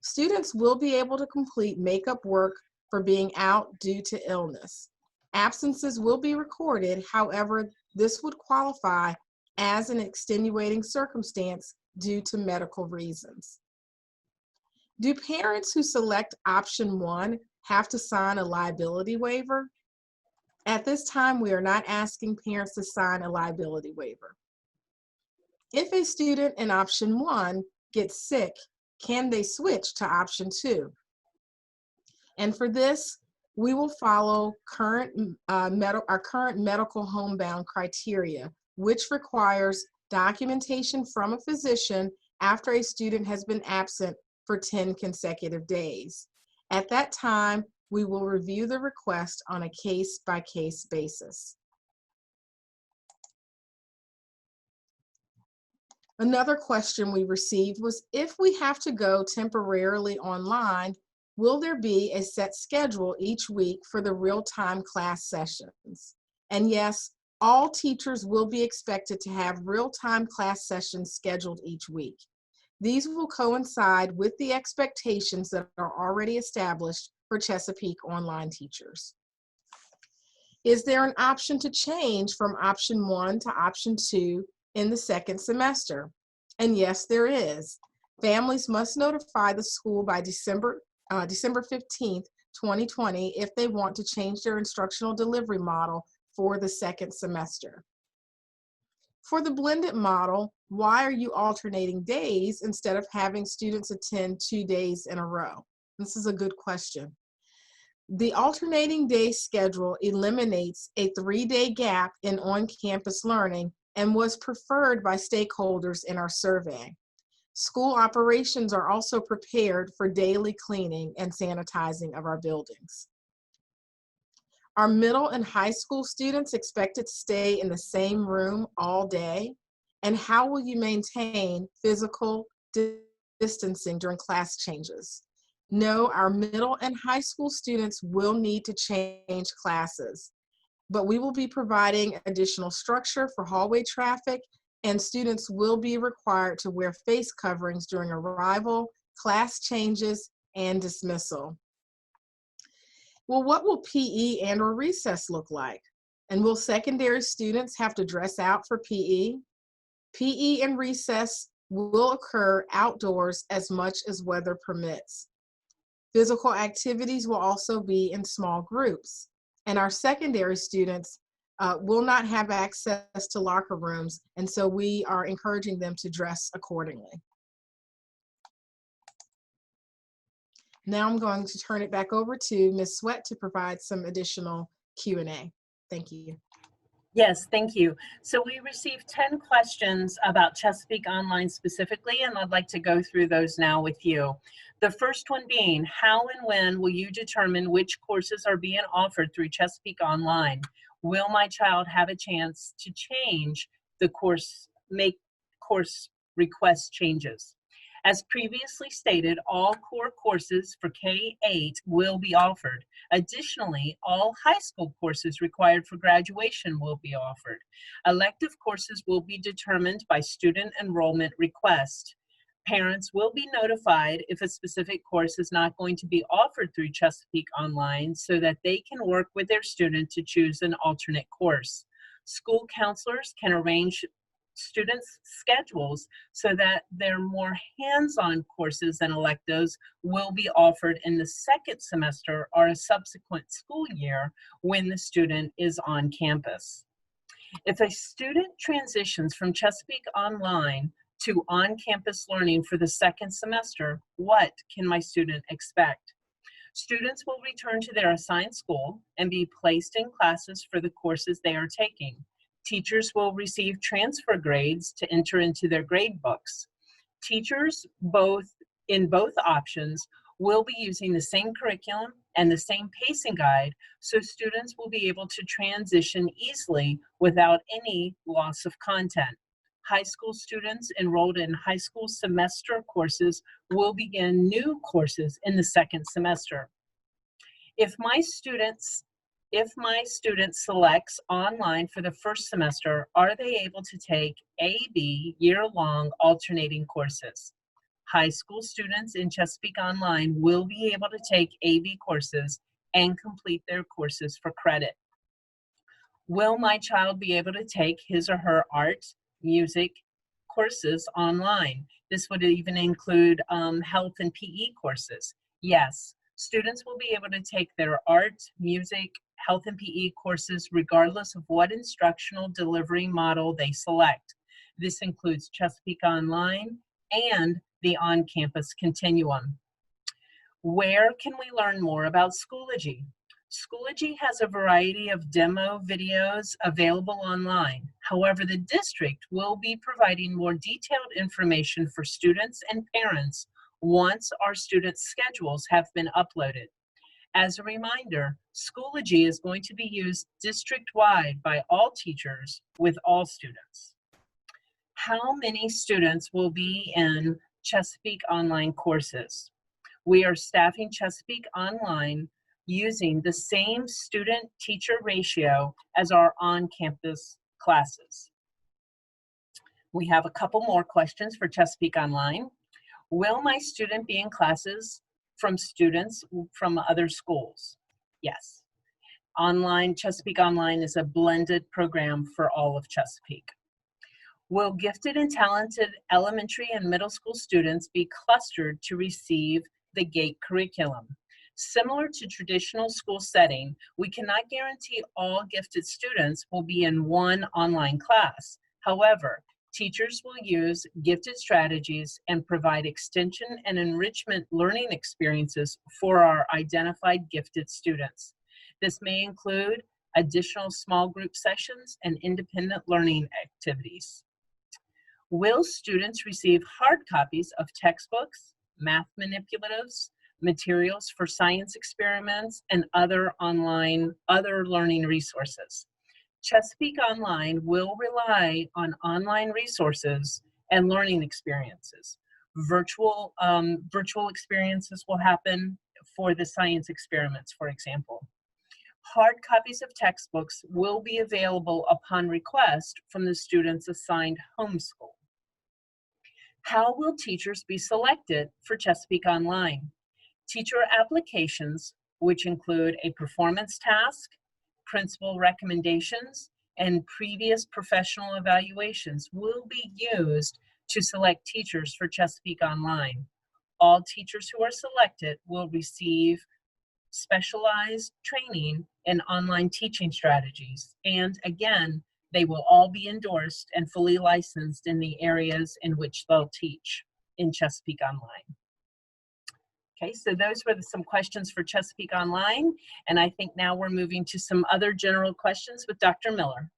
Students will be able to complete makeup work for being out due to illness. Absences will be recorded, however, this would qualify as an extenuating circumstance due to medical reasons. Do parents who select option 1 have to sign a liability waiver? At this time, we are not asking parents to sign a liability waiver. If a student in option 1 gets sick, can they switch to option 2? And for this, we will follow our current medical homebound criteria, which requires documentation from a physician after a student has been absent for 10 consecutive days. At that time, we will review the request on a case-by-case basis. Another question we received was, if we have to go temporarily online, will there be a set schedule each week for the real-time class sessions? And yes, all teachers will be expected to have real-time class sessions scheduled each week. These will coincide with the expectations that are already established for Chesapeake Online teachers. Is there an option to change from option 1 to option 2 in the second semester? And yes, there is. Families must notify the school by December 15th, 2020 if they want to change their instructional delivery model for the second semester. For the blended model, why are you alternating days instead of having students attend 2 days in a row? This is a good question. The alternating day schedule eliminates a 3-day gap in on-campus learning and was preferred by stakeholders in our survey. School operations are also prepared for daily cleaning and sanitizing of our buildings. Are middle and high school students expected to stay in the same room all day? And how will you maintain physical distancing during class changes? No, our middle and high school students will need to change classes, but we will be providing additional structure for hallway traffic, and students will be required to wear face coverings during arrival, class changes, and dismissal. Well, what will PE and/or recess look like? And will secondary students have to dress out for PE? PE and recess will occur outdoors as much as weather permits. Physical activities will also be in small groups. And our secondary students will not have access to locker rooms, and so we are encouraging them to dress accordingly. Now I'm going to turn it back over to Ms. Sweat to provide some additional Q&A. Thank you. Yes, thank you. So we received 10 questions about Chesapeake Online specifically, and I'd like to go through those now with you. The first one being, how and when will you determine which courses are being offered through Chesapeake Online? Will my child have a chance to change the course, make course request changes? As previously stated, all core courses for K-8 will be offered. Additionally, all high school courses required for graduation will be offered. Elective courses will be determined by student enrollment request. Parents will be notified if a specific course is not going to be offered through Chesapeake Online so that they can work with their student to choose an alternate course. School counselors can arrange students' schedules so that their more hands-on courses and electives will be offered in the second semester or a subsequent school year when the student is on campus. If a student transitions from Chesapeake Online to on-campus learning for the second semester, what can my student expect? Students will return to their assigned school and be placed in classes for the courses they are taking. Teachers will receive transfer grades to enter into their grade books. Teachers in both options will be using the same curriculum and the same pacing guide, so students will be able to transition easily without any loss of content. High school students enrolled in high school semester courses will begin new courses in the second semester. If my student selects online for the first semester, are they able to take A/B year-long alternating courses? High school students in Chesapeake Online will be able to take A/B courses and complete their courses for credit. Will my child be able to take his or her art, music courses online? This would even include health and PE courses. Yes, students will be able to take their art, music, health and PE courses regardless of what instructional delivery model they select. This includes Chesapeake Online and the on-campus continuum. Where can we learn more about Schoology? Schoology has a variety of demo videos available online. However, the district will be providing more detailed information for students and parents once our students' schedules have been uploaded. As a reminder, Schoology is going to be used district-wide by all teachers with all students. How many students will be in Chesapeake Online courses? We are staffing Chesapeake Online using the same student-teacher ratio as our on-campus classes. We have a couple more questions for Chesapeake Online. Will my student be in classes from students from other schools? Yes. Chesapeake Online is a blended program for all of Chesapeake. Will gifted and talented elementary and middle school students be clustered to receive the GATE curriculum? Similar to traditional school setting, we cannot guarantee all gifted students will be in one online class. However, teachers will use gifted strategies and provide extension and enrichment learning experiences for our identified gifted students. This may include additional small group sessions and independent learning activities. Will students receive hard copies of textbooks, math manipulatives, materials for science experiments, and other learning resources? Chesapeake Online will rely on online resources and learning experiences. Virtual experiences will happen for the science experiments, for example. Hard copies of textbooks will be available upon request from the student's assigned homeschool. How will teachers be selected for Chesapeake Online? Teacher applications, which include a performance task, principal recommendations, and previous professional evaluations, will be used to select teachers for Chesapeake Online. All teachers who are selected will receive specialized training in online teaching strategies. And again, they will all be endorsed and fully licensed in the areas in which they'll teach in Chesapeake Online. Okay, so those were some questions for Chesapeake Online. And I think now we're moving to some other general questions with Dr. Miller.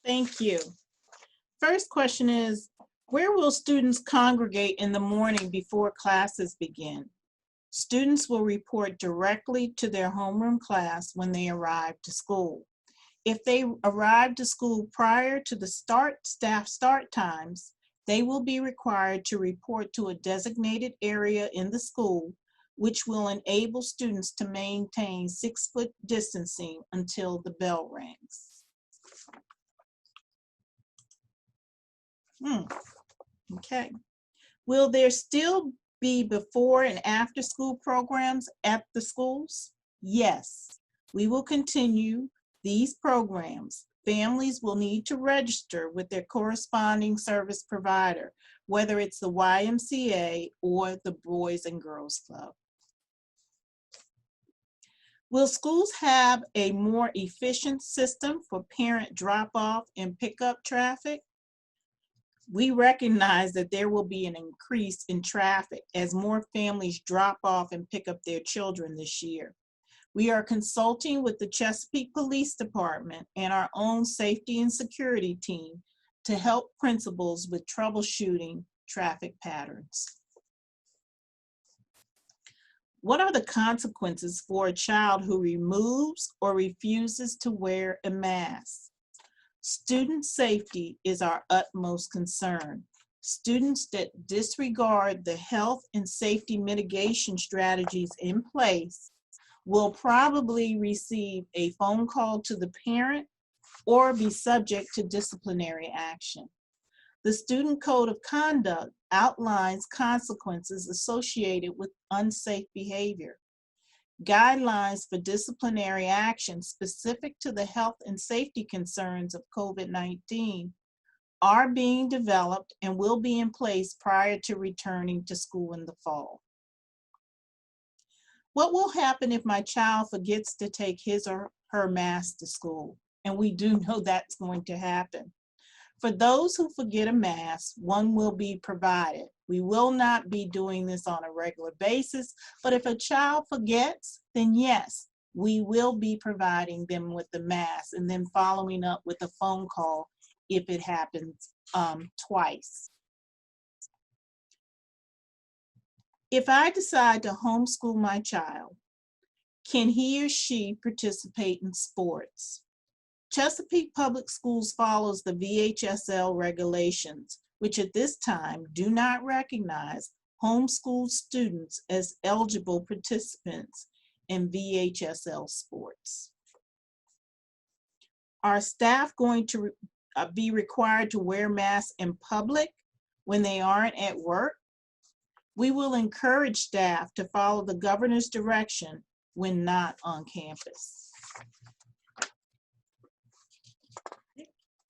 Thank you. First question is, where will students congregate in the morning before classes begin? Students will report directly to their homeroom class when they arrive to school. If they arrive to school prior to the staff start times, they will be required to report to a designated area in the school, which will enable students to maintain 6-foot distancing until the bell rings. Okay. Will there still be before and after school programs at the schools? Yes, we will continue these programs. Families will need to register with their corresponding service provider, whether it's the YMCA or the Boys and Girls Club. Will schools have a more efficient system for parent drop-off and pickup traffic? We recognize that there will be an increase in traffic as more families drop off and pick up their children this year. We are consulting with the Chesapeake Police Department and our own safety and security team to help principals with troubleshooting traffic patterns. What are the consequences for a child who removes or refuses to wear a mask? Student safety is our utmost concern. Students that disregard the health and safety mitigation strategies in place will probably receive a phone call to the parent or be subject to disciplinary action. The Student Code of Conduct outlines consequences associated with unsafe behavior. Guidelines for disciplinary action specific to the health and safety concerns of COVID-19 are being developed and will be in place prior to returning to school in the fall. What will happen if my child forgets to take his or her mask to school? And we do know that's going to happen. For those who forget a mask, one will be provided. We will not be doing this on a regular basis, but if a child forgets, then yes, we will be providing them with the mask and then following up with a phone call if it happens twice. If I decide to homeschool my child, can he or she participate in sports? Chesapeake Public Schools follows the VHSL regulations, which at this time do not recognize homeschool students as eligible participants in VHSL sports. Are staff going to be required to wear masks in public when they aren't at work? We will encourage staff to follow the governor's direction when not on campus.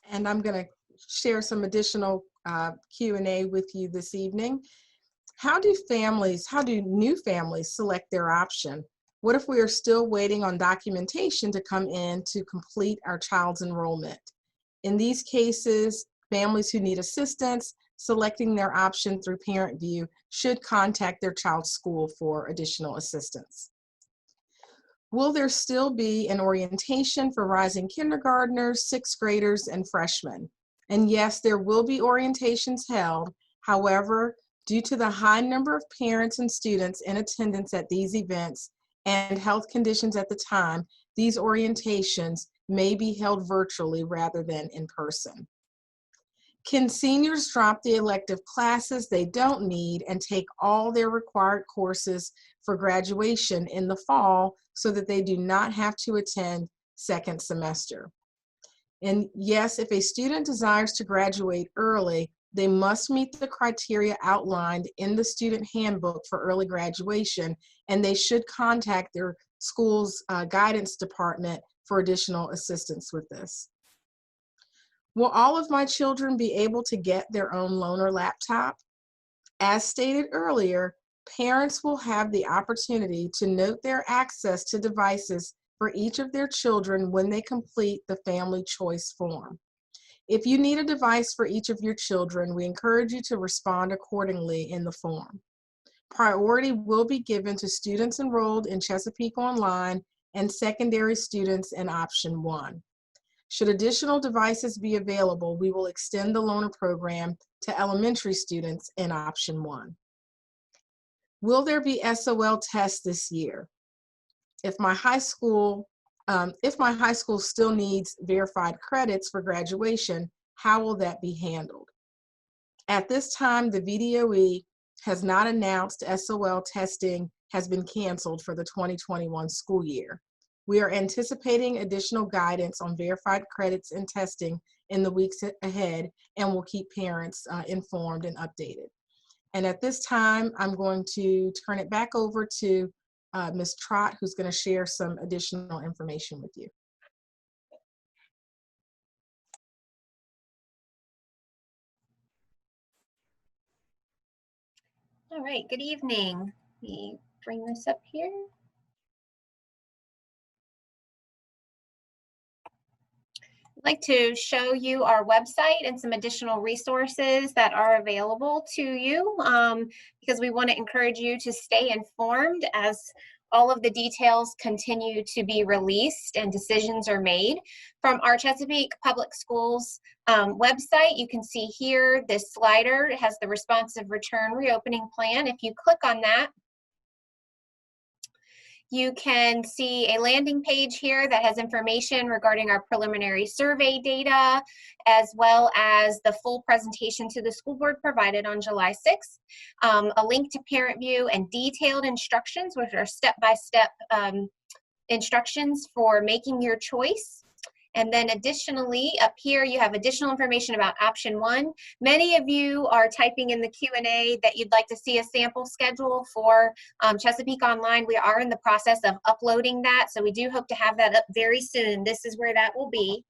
And I'm going to share some additional Q&A with you this evening. How do new families select their option? What if we are still waiting on documentation to come in to complete our child's enrollment? In these cases, families who need assistance selecting their option through Parent View should contact their child's school for additional assistance. Will there still be an orientation for rising kindergartners, 6th graders, and freshmen? And yes, there will be orientations held. However, due to the high number of parents and students in attendance at these events and health conditions at the time, these orientations may be held virtually rather than in person. Can seniors drop the elective classes they don't need and take all their required courses for graduation in the fall so that they do not have to attend second semester? And yes, if a student desires to graduate early, they must meet the criteria outlined in the student handbook for early graduation, and they should contact their school's guidance department for additional assistance with this. Will all of my children be able to get their own loaner laptop? As stated earlier, parents will have the opportunity to note their access to devices for each of their children when they complete the family choice form. If you need a device for each of your children, we encourage you to respond accordingly in the form. Priority will be given to students enrolled in Chesapeake Online and secondary students in option 1. Should additional devices be available, we will extend the loaner program to elementary students in option 1. Will there be SOL tests this year? If my high school still needs verified credits for graduation, how will that be handled? At this time, the VDOE has not announced SOL testing has been canceled for the 2021 school year. We are anticipating additional guidance on verified credits and testing in the weeks ahead, and will keep parents informed and updated. And at this time, I'm going to turn it back over to Ms. Trott, who's going to share some additional information with you. All right, good evening. Let me bring this up here. I'd like to show you our website and some additional resources that are available to you because we want to encourage you to stay informed as all of the details continue to be released and decisions are made. From our Chesapeake Public Schools website, you can see here this slider. It has the responsive return reopening plan. If you click on that, you can see a landing page here that has information regarding our preliminary survey data, as well as the full presentation to the school board provided on July 6th, a link to Parent View, and detailed instructions, which are step-by-step instructions for making your choice. And then additionally, up here, you have additional information about option 1. Many of you are typing in the Q&A that you'd like to see a sample schedule for Chesapeake Online. We are in the process of uploading that, so we do hope to have that up very soon. This is where that will be.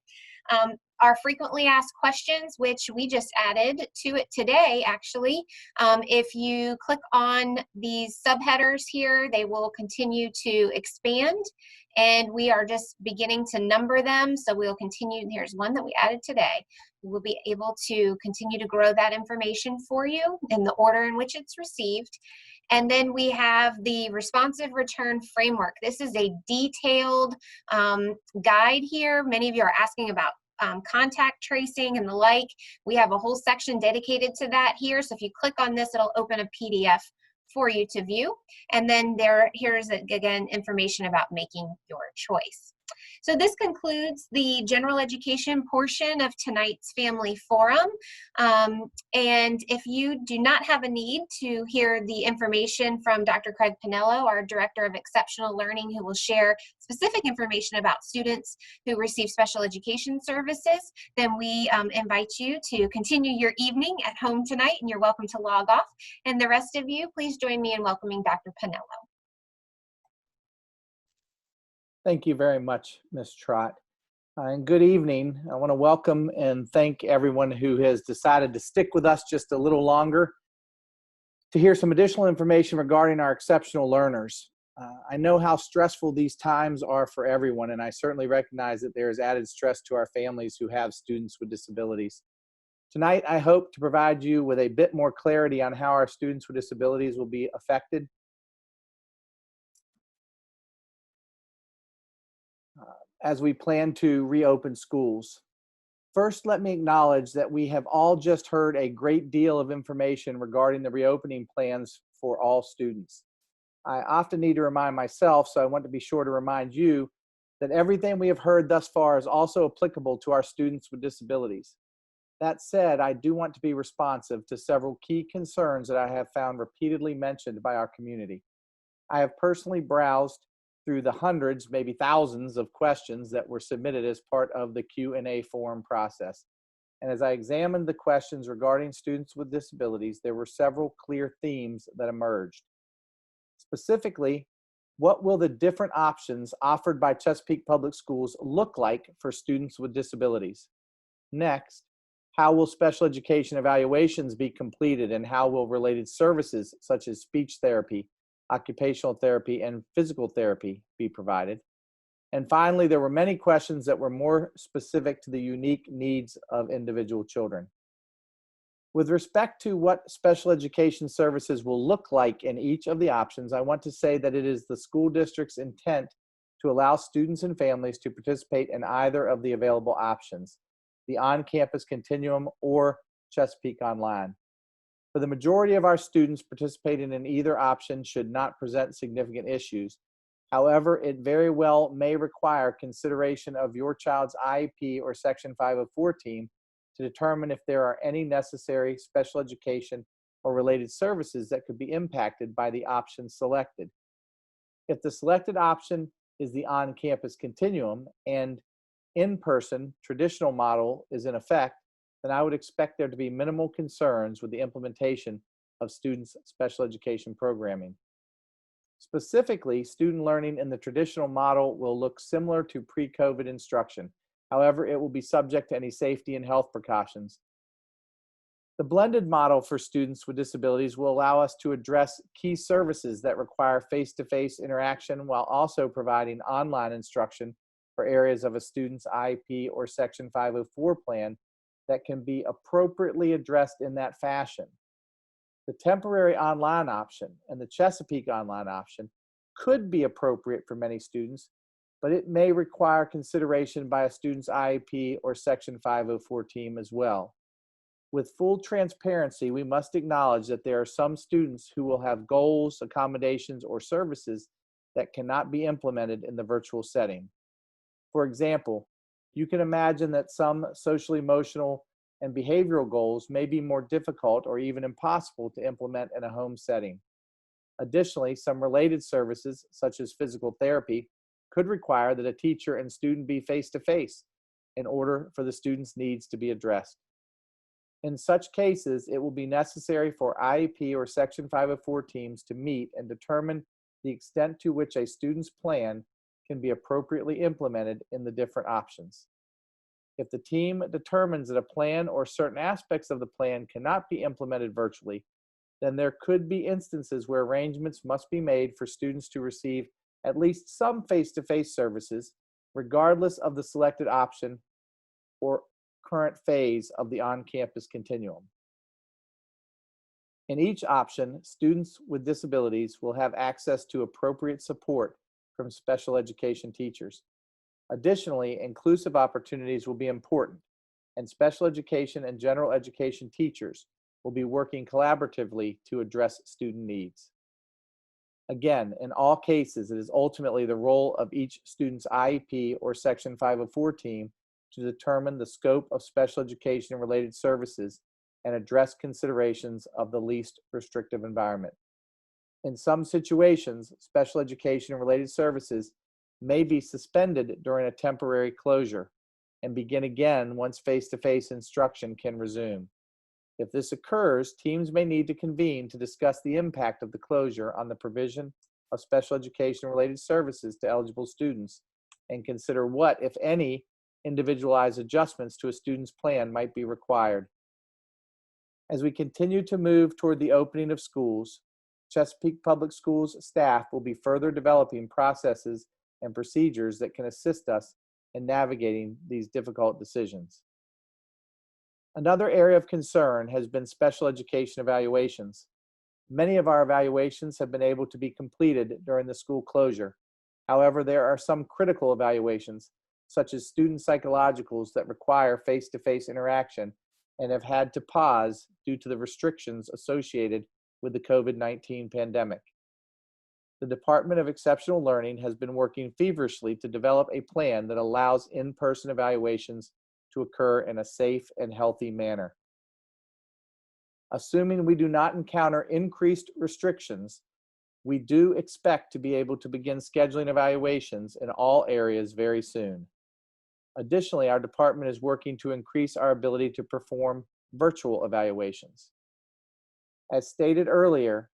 Our frequently asked questions, which we just added to it today, actually. If you click on these subheaders here, they will continue to expand, and we are just beginning to number them. So we'll continue. Here's one that we added today. We will be able to continue to grow that information for you in the order in which it's received. And then we have the responsive return framework. This is a detailed guide here. Many of you are asking about contact tracing and the like. We have a whole section dedicated to that here. So if you click on this, it'll open a PDF for you to view. And then here's again information about making your choice. So this concludes the general education portion of tonight's family forum. And if you do not have a need to hear the information from Dr. Craig Pinello, our Director of Exceptional Learning, who will share specific information about students who receive special education services, then we invite you to continue your evening at home tonight, and you're welcome to log off. And the rest of you, please join me in welcoming Dr. Pinello. Thank you very much, Ms. Trott. And good evening. I want to welcome and thank everyone who has decided to stick with us just a little longer to hear some additional information regarding our exceptional learners. I know how stressful these times are for everyone, and I certainly recognize that there is added stress to our families who have students with disabilities. Tonight, I hope to provide you with a bit more clarity on how our students with disabilities will be affected as we plan to reopen schools. First, let me acknowledge that we have all just heard a great deal of information regarding the reopening plans for all students. I often need to remind myself, so I want to be sure to remind you, that everything we have heard thus far is also applicable to our students with disabilities. That said, I do want to be responsive to several key concerns that I have found repeatedly mentioned by our community. I have personally browsed through the hundreds, maybe thousands of questions that were submitted as part of the Q&A forum process. And as I examined the questions regarding students with disabilities, there were several clear themes that emerged. Specifically, what will the different options offered by Chesapeake Public Schools look like for students with disabilities? Next, how will special education evaluations be completed and how will related services such as speech therapy, occupational therapy, and physical therapy be provided? And finally, there were many questions that were more specific to the unique needs of individual children. With respect to what special education services will look like in each of the options, I want to say that it is the school district's intent to allow students and families to participate in either of the available options, the on-campus continuum or Chesapeake Online. For the majority of our students, participating in either option should not present significant issues. However, it very well may require consideration of your child's IEP or Section 504 team to determine if there are any necessary special education or related services that could be impacted by the option selected. If the selected option is the on-campus continuum and in-person traditional model is in effect, then I would expect there to be minimal concerns with the implementation of students' special education programming. Specifically, student learning in the traditional model will look similar to pre-COVID instruction. However, it will be subject to any safety and health precautions. The blended model for students with disabilities will allow us to address key services that require face-to-face interaction while also providing online instruction for areas of a student's IEP or Section 504 plan that can be appropriately addressed in that fashion. The temporary online option and the Chesapeake Online option could be appropriate for many students, but it may require consideration by a student's IEP or Section 504 team as well. With full transparency, we must acknowledge that there are some students who will have goals, accommodations, or services that cannot be implemented in the virtual setting. For example, you can imagine that some social, emotional, and behavioral goals may be more difficult or even impossible to implement in a home setting. Additionally, some related services, such as physical therapy, could require that a teacher and student be face-to-face in order for the student's needs to be addressed. In such cases, it will be necessary for IEP or Section 504 teams to meet and determine the extent to which a student's plan can be appropriately implemented in the different options. If the team determines that a plan or certain aspects of the plan cannot be implemented virtually, then there could be instances where arrangements must be made for students to receive at least some face-to-face services, regardless of the selected option or current phase of the on-campus continuum. In each option, students with disabilities will have access to appropriate support from special education teachers. Additionally, inclusive opportunities will be important, and special education and general education teachers will be working collaboratively to address student needs. Again, in all cases, it is ultimately the role of each student's IEP or Section 504 team to determine the scope of special education and related services and address considerations of the least restrictive environment. In some situations, special education and related services may be suspended during a temporary closure and begin again once face-to-face instruction can resume. If this occurs, teams may need to convene to discuss the impact of the closure on the provision of special education related services to eligible students and consider what, if any, individualized adjustments to a student's plan might be required. As we continue to move toward the opening of schools, Chesapeake Public Schools staff will be further developing processes and procedures that can assist us in navigating these difficult decisions. Another area of concern has been special education evaluations. Many of our evaluations have been able to be completed during the school closure. However, there are some critical evaluations, such as student psychologicals, that require face-to-face interaction and have had to pause due to the restrictions associated with the COVID-19 pandemic. The Department of Exceptional Learning has been working feverishly to develop a plan that allows in-person evaluations to occur in a safe and healthy manner. Assuming we do not encounter increased restrictions, we do expect to be able to begin scheduling evaluations in all areas very soon. Additionally, our department is working to increase our ability to perform virtual evaluations. As stated earlier,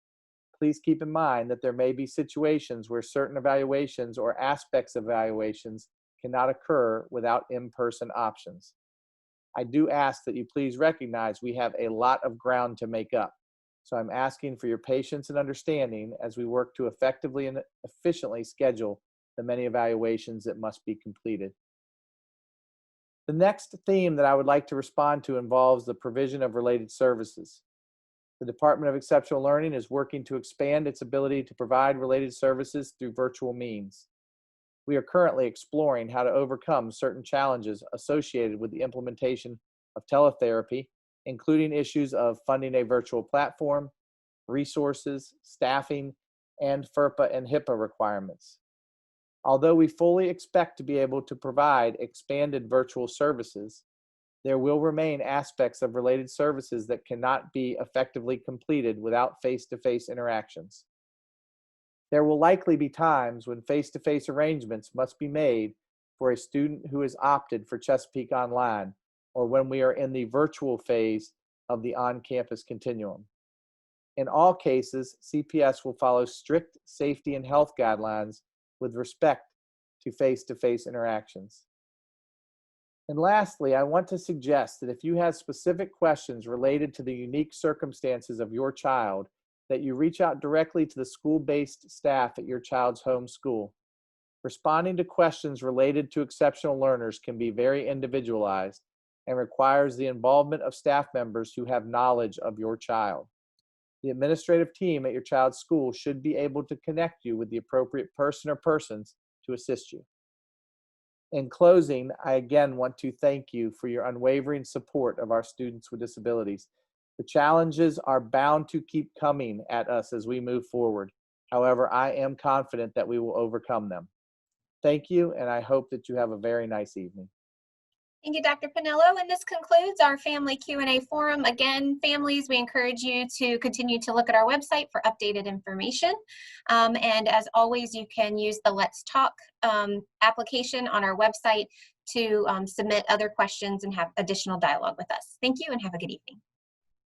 please keep in mind that there may be situations where certain evaluations or aspects of evaluations cannot occur without in-person options. I do ask that you please recognize we have a lot of ground to make up. So I'm asking for your patience and understanding as we work to effectively and efficiently schedule the many evaluations that must be completed. The next theme that I would like to respond to involves the provision of related services. The Department of Exceptional Learning is working to expand its ability to provide related services through virtual means. We are currently exploring how to overcome certain challenges associated with the implementation of teletherapy, including issues of funding a virtual platform, resources, staffing, and FERPA and HIPAA requirements. Although we fully expect to be able to provide expanded virtual services, there will remain aspects of related services that cannot be effectively completed without face-to-face interactions. There will likely be times when face-to-face arrangements must be made for a student who has opted for Chesapeake Online, or when we are in the virtual phase of the on-campus continuum. In all cases, CPS will follow strict safety and health guidelines with respect to face-to-face interactions. And lastly, I want to suggest that if you have specific questions related to the unique circumstances of your child, that you reach out directly to the school-based staff at your child's home school. Responding to questions related to exceptional learners can be very individualized and requires the involvement of staff members who have knowledge of your child. The administrative team at your child's school should be able to connect you with the appropriate person or persons to assist you. In closing, I again want to thank you for your unwavering support of our students with disabilities. The challenges are bound to keep coming at us as we move forward. However, I am confident that we will overcome them. Thank you, and I hope that you have a very nice evening. Thank you, Dr. Piniello. And this concludes our Family Q&A Forum. Again, families, we encourage you to continue to look at our website for updated information. And as always, you can use the Let's Talk application on our website to submit other questions and have additional dialogue with us. Thank you and have a good evening.